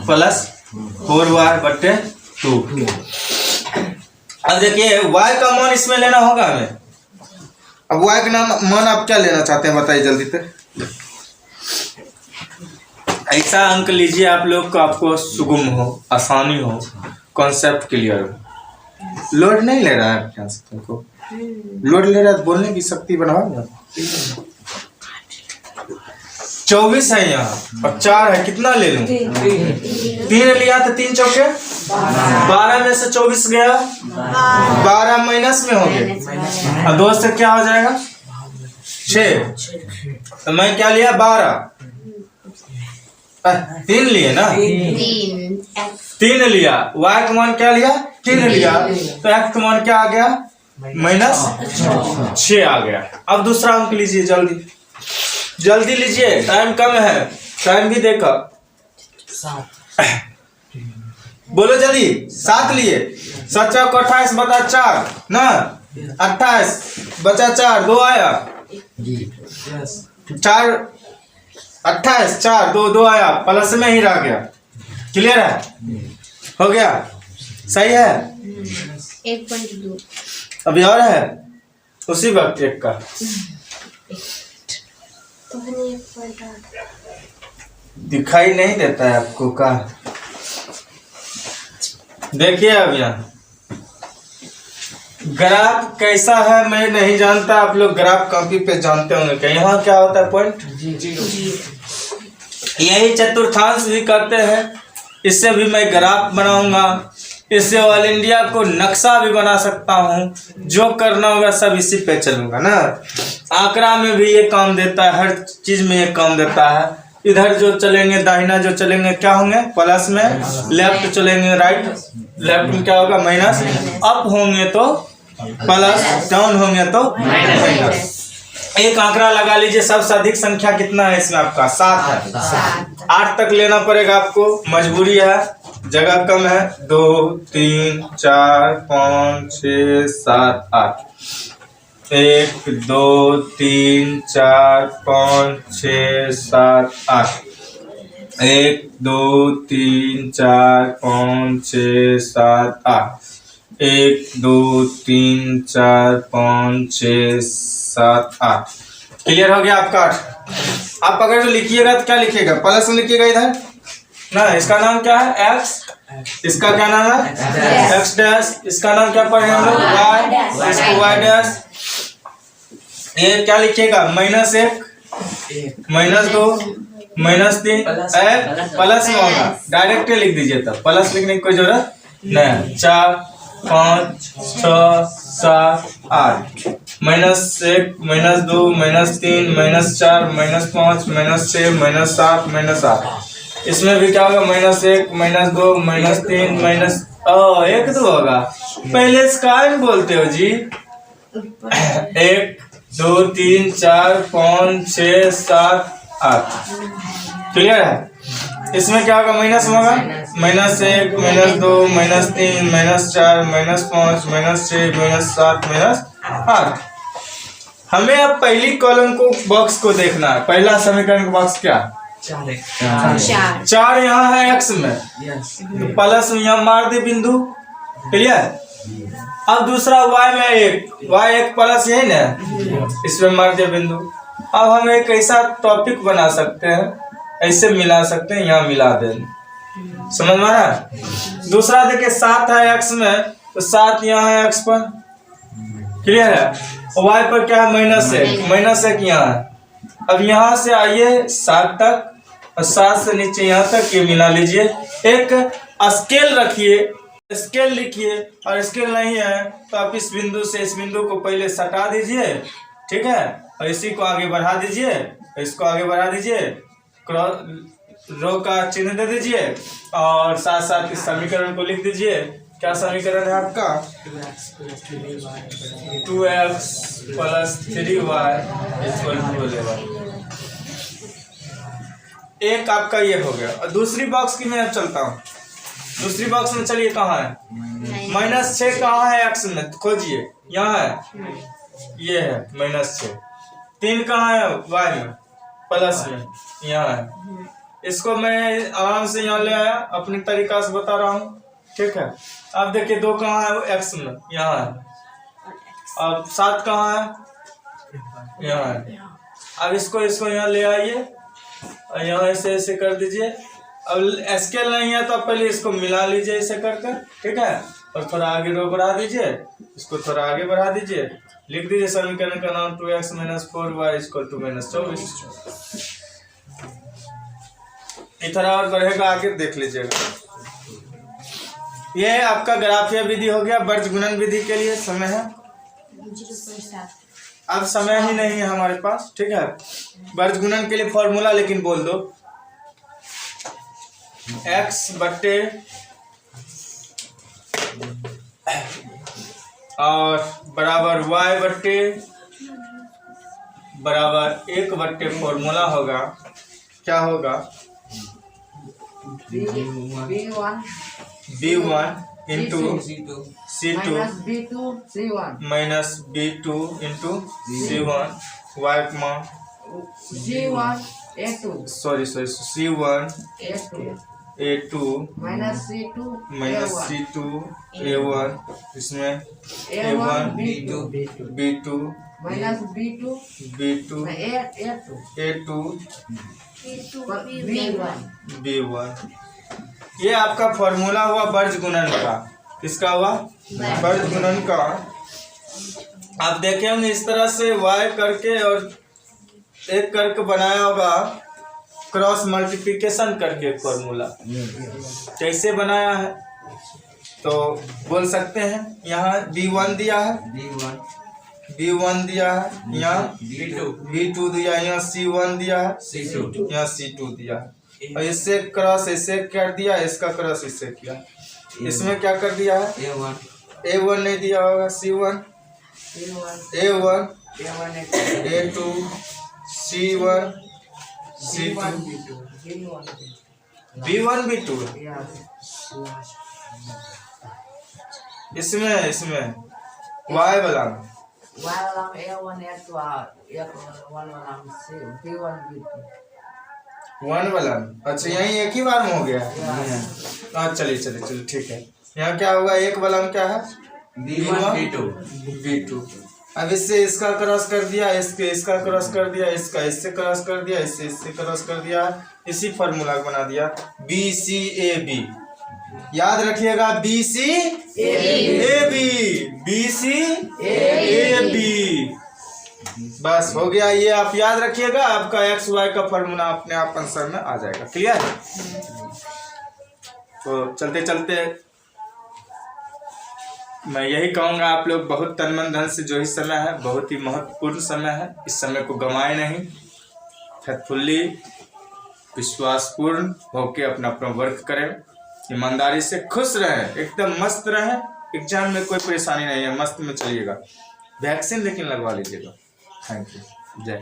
प्लस 4y बटे 2। अब देखिए y का मान इसमें लेना होगा हमें। अब y का मान आप क्या लेना चाहते हैं बताइए जल्दी से। ऐसा अंक लीजिए आप लोग को आपको सुगम हो, आसानी हो, कॉन्सेप्ट क्लियर हो। लोड नहीं ले रहा है क्या तुमको? लोड ले रहा है तो बोलने की शक्ति बनाओ। 24 है यहाँ और 4 है, कितना ले लूं? 3 लिया तो 3 चौके 12 में से 24 गया, 12 माइनस में हो गए और 2 से क्या हो जाएगा 6। तो मैं क्या लिया 12, 3 लिए ना, 3 लिया। y का मान क्या लिया 3 लिया, तो x का मान क्या आ गया माइनस 6 आ गया। अब दूसरा अंक लीजिए, जल्दी जल्दी लीजिए, टाइम कम है, टाइम भी देखो। 7 बोलो जल्दी। 7 लिए, 7 को 28 बचा 4 ना, 28 बचा 4, 2 आया 4, 28 4 2 आया, प्लस में ही रह गया। क्लियर है? हो गया, सही है। 1.2 अभी और है उसी वक्त एक का दिखाई नहीं देता है आपको का? देखिए अब यहाँ ग्राफ कैसा है मैं नहीं जानता, आप लोग ग्राफ कॉपी पे जानते होंगे क्या। यहाँ क्या होता है पॉइंट, यही चतुर्थांश भी करते हैं। इससे भी मैं ग्राफ बनाऊंगा, इससे ऑल इंडिया को नक्शा भी बना सकता हूँ। जो करना होगा सब इसी पे चलूंगा ना। आंकड़ा में भी ये काम देता है, हर चीज में ये काम देता है। इधर जो चलेंगे दाहिना जो चलेंगे क्या होंगे प्लस में, लेफ्ट चलेंगे राइट, लेफ्ट में क्या होगा माइनस, अप होंगे तो प्लस, डाउन होंगे तो माइनस। एक आंकड़ा लगा लीजिए, सबसे अधिक संख्या कितना है इसमें आपका 7 है। 8 तक लेना पड़ेगा आपको, मजबूरी है, जगह कम है। 2 3 4 5 6 7 8। 1 2 3 4 5 6 7 8। 1 2 3 4 5 6 7 8। 1 2 3 4 5 6 7 8। क्लियर हो गया आपका 8। आप अगर जो लिखिएगा तो क्या लिखिएगा, प्लस में लिखिएगा इधर ना। इसका नाम क्या है x, इसका क्या नाम है x डैश, इसका नाम क्या पढ़े हम लोग y, इसको y डैश। ये क्या लिखिएगा -1 -2 -3 प्लस में होगा, डायरेक्ट लिख दीजिए, तब प्लस लिखने की कोई जरूरत नहीं। 4 5 6 7 8 -1 -2 -3 -4 -5 -6 -7 -8। इसमें भी क्या होगा -1 -2 -3 1 2 होगा। पहले स्क्वायर बोलते हो जी। 1 2 3 4 5 6 7 8। क्लियर है? इसमें क्या होगा माइनस में होगा -1 -2 -3 -4 -5 -6 -7 -8। हमें अब पहली कॉलम को बॉक्स को देखना है। पहला समीकरण का बॉक्स क्या 4 यहाँ है x में, तो प्लस यहाँ मार दे बिंदु। क्लियर? अब दूसरा y में y1 प्लस यही ना, इसमें मार दे बिंदु। अब हम एक ऐसा टॉपिक बना सकते हैं, ऐसे मिला सकते हैं, यहाँ मिला दें। समझ में आ रहा है? दूसरा देखिए 7 है x में, तो 7 यहाँ है x पर, क्लियर है। y पर क्या है, माइनस है, माइनस है कि यहाँ है। अब यहाँ से आइए 7 तक और 7 से नीचे यहाँ तक ये मिला लीजिए। एक स्केल रखिए, स्केल लिखिए, और स्केल नहीं है तो आप इस बिंदु से इस बिंदु को पहले सटा दीजिए, ठीक है, और इसी को आगे बढ़ा दीजिए, इसको आगे बढ़ा दीजिए, क्रॉस रो का चिन्ह दे दीजिए और साथ साथ इस समीकरण को लिख दीजिए। क्या समीकरण है आपका, 2x + 3y = 11। एक आपका ये हो गया। और दूसरी बॉक्स की मैं अब चलता हूँ। दूसरी बॉक्स में चलिए, कहाँ है, -6 कहाँ है, x में खोजिए, यहाँ है, ये है -6। 3 कहाँ है, y में, प्लस में, यहाँ है। इसको मैं आराम से यहाँ ले आया, अपने तरीका से बता रहा हूँ, ठीक है। अब देखिए 2 कहाँ है, x में, यहाँ है। अब 7 कहाँ है, यहाँ है। अब इसको यहाँ ले आइए और यहाँ ऐसे ऐसे कर दीजिए। अब स्केल नहीं है तो पहले इसको मिला लीजिए ऐसे करके, ठीक है, और थोड़ा आगे रो बढ़ा दीजिए, इसको थोड़ा आगे बढ़ा दीजिए, लिख दीजिए समीकरण का नाम 2x - 4y = -24। इधर और बढ़ेगा आगे, देख लीजिएगा। ये आपका ग्राफीय विधि हो गया। वर्ग गुणन विधि के लिए समय है, 0.7। अब समय ही नहीं है हमारे पास, ठीक है। वर्ग गुणन के लिए फॉर्मूला लेकिन बोल दो, x बट्टे और बराबर y बट्टे बराबर 1 बट्टे फॉर्मूला होगा, क्या होगा, b1 into c2 minus b2 into c1 y sorry c1 a2 minus c2 a1, इसमें a1 b2 b2 a2 b1। ये आपका फॉर्मूला हुआ वर्ग गुणन का। किसका हुआ, वर्ग गुणन का। आप देखे होंगे इस तरह से y करके और एक करके बनाया होगा, क्रॉस मल्टीप्लिकेशन करके फॉर्मूला। कैसे बनाया है तो बोल सकते हैं, यहाँ b1 दिया है, b1 दिया है, यहाँ b2 दिया है, यहाँ c1 दिया है, यहाँ c2 दिया है, और इससे क्रॉस इससे कर दिया, इसका क्रॉस इससे किया। इसमें क्या कर दिया है, a1 नहीं दिया होगा, c1 a1 a2 c1 c2 b1 b2। इसमें y वाला में 1 वाला में, अच्छा यही एक ही बार में हो गया। हाँ चलिए ठीक है। यहाँ क्या होगा, 1 वाला में क्या है, b2। अब इससे इसका क्रॉस कर दिया, इसका क्रॉस कर दिया, इससे क्रॉस कर दिया, इससे क्रॉस कर दिया, इसी फॉर्मूला को बना दिया BCAB। याद रखिएगा BCAB। बस हो गया, ये आप याद रखिएगा, आपका x y का फॉर्मूला अपने आप आंसर में आ जाएगा। क्लियर। तो चलते चलते मैं यही कहूँगा, आप लोग बहुत तन मन धन से जो ही समय है, बहुत ही महत्वपूर्ण समय है, इस समय को गंवाए नहीं, फैथफुल्ली विश्वासपूर्ण होके अपना वर्क करें, ईमानदारी से खुश रहें, एकदम मस्त रहें। एग्जाम में कोई परेशानी नहीं है, मस्त में चलिएगा। वैक्सीन लेकिन लगवा लीजिएगा। Thank you. जय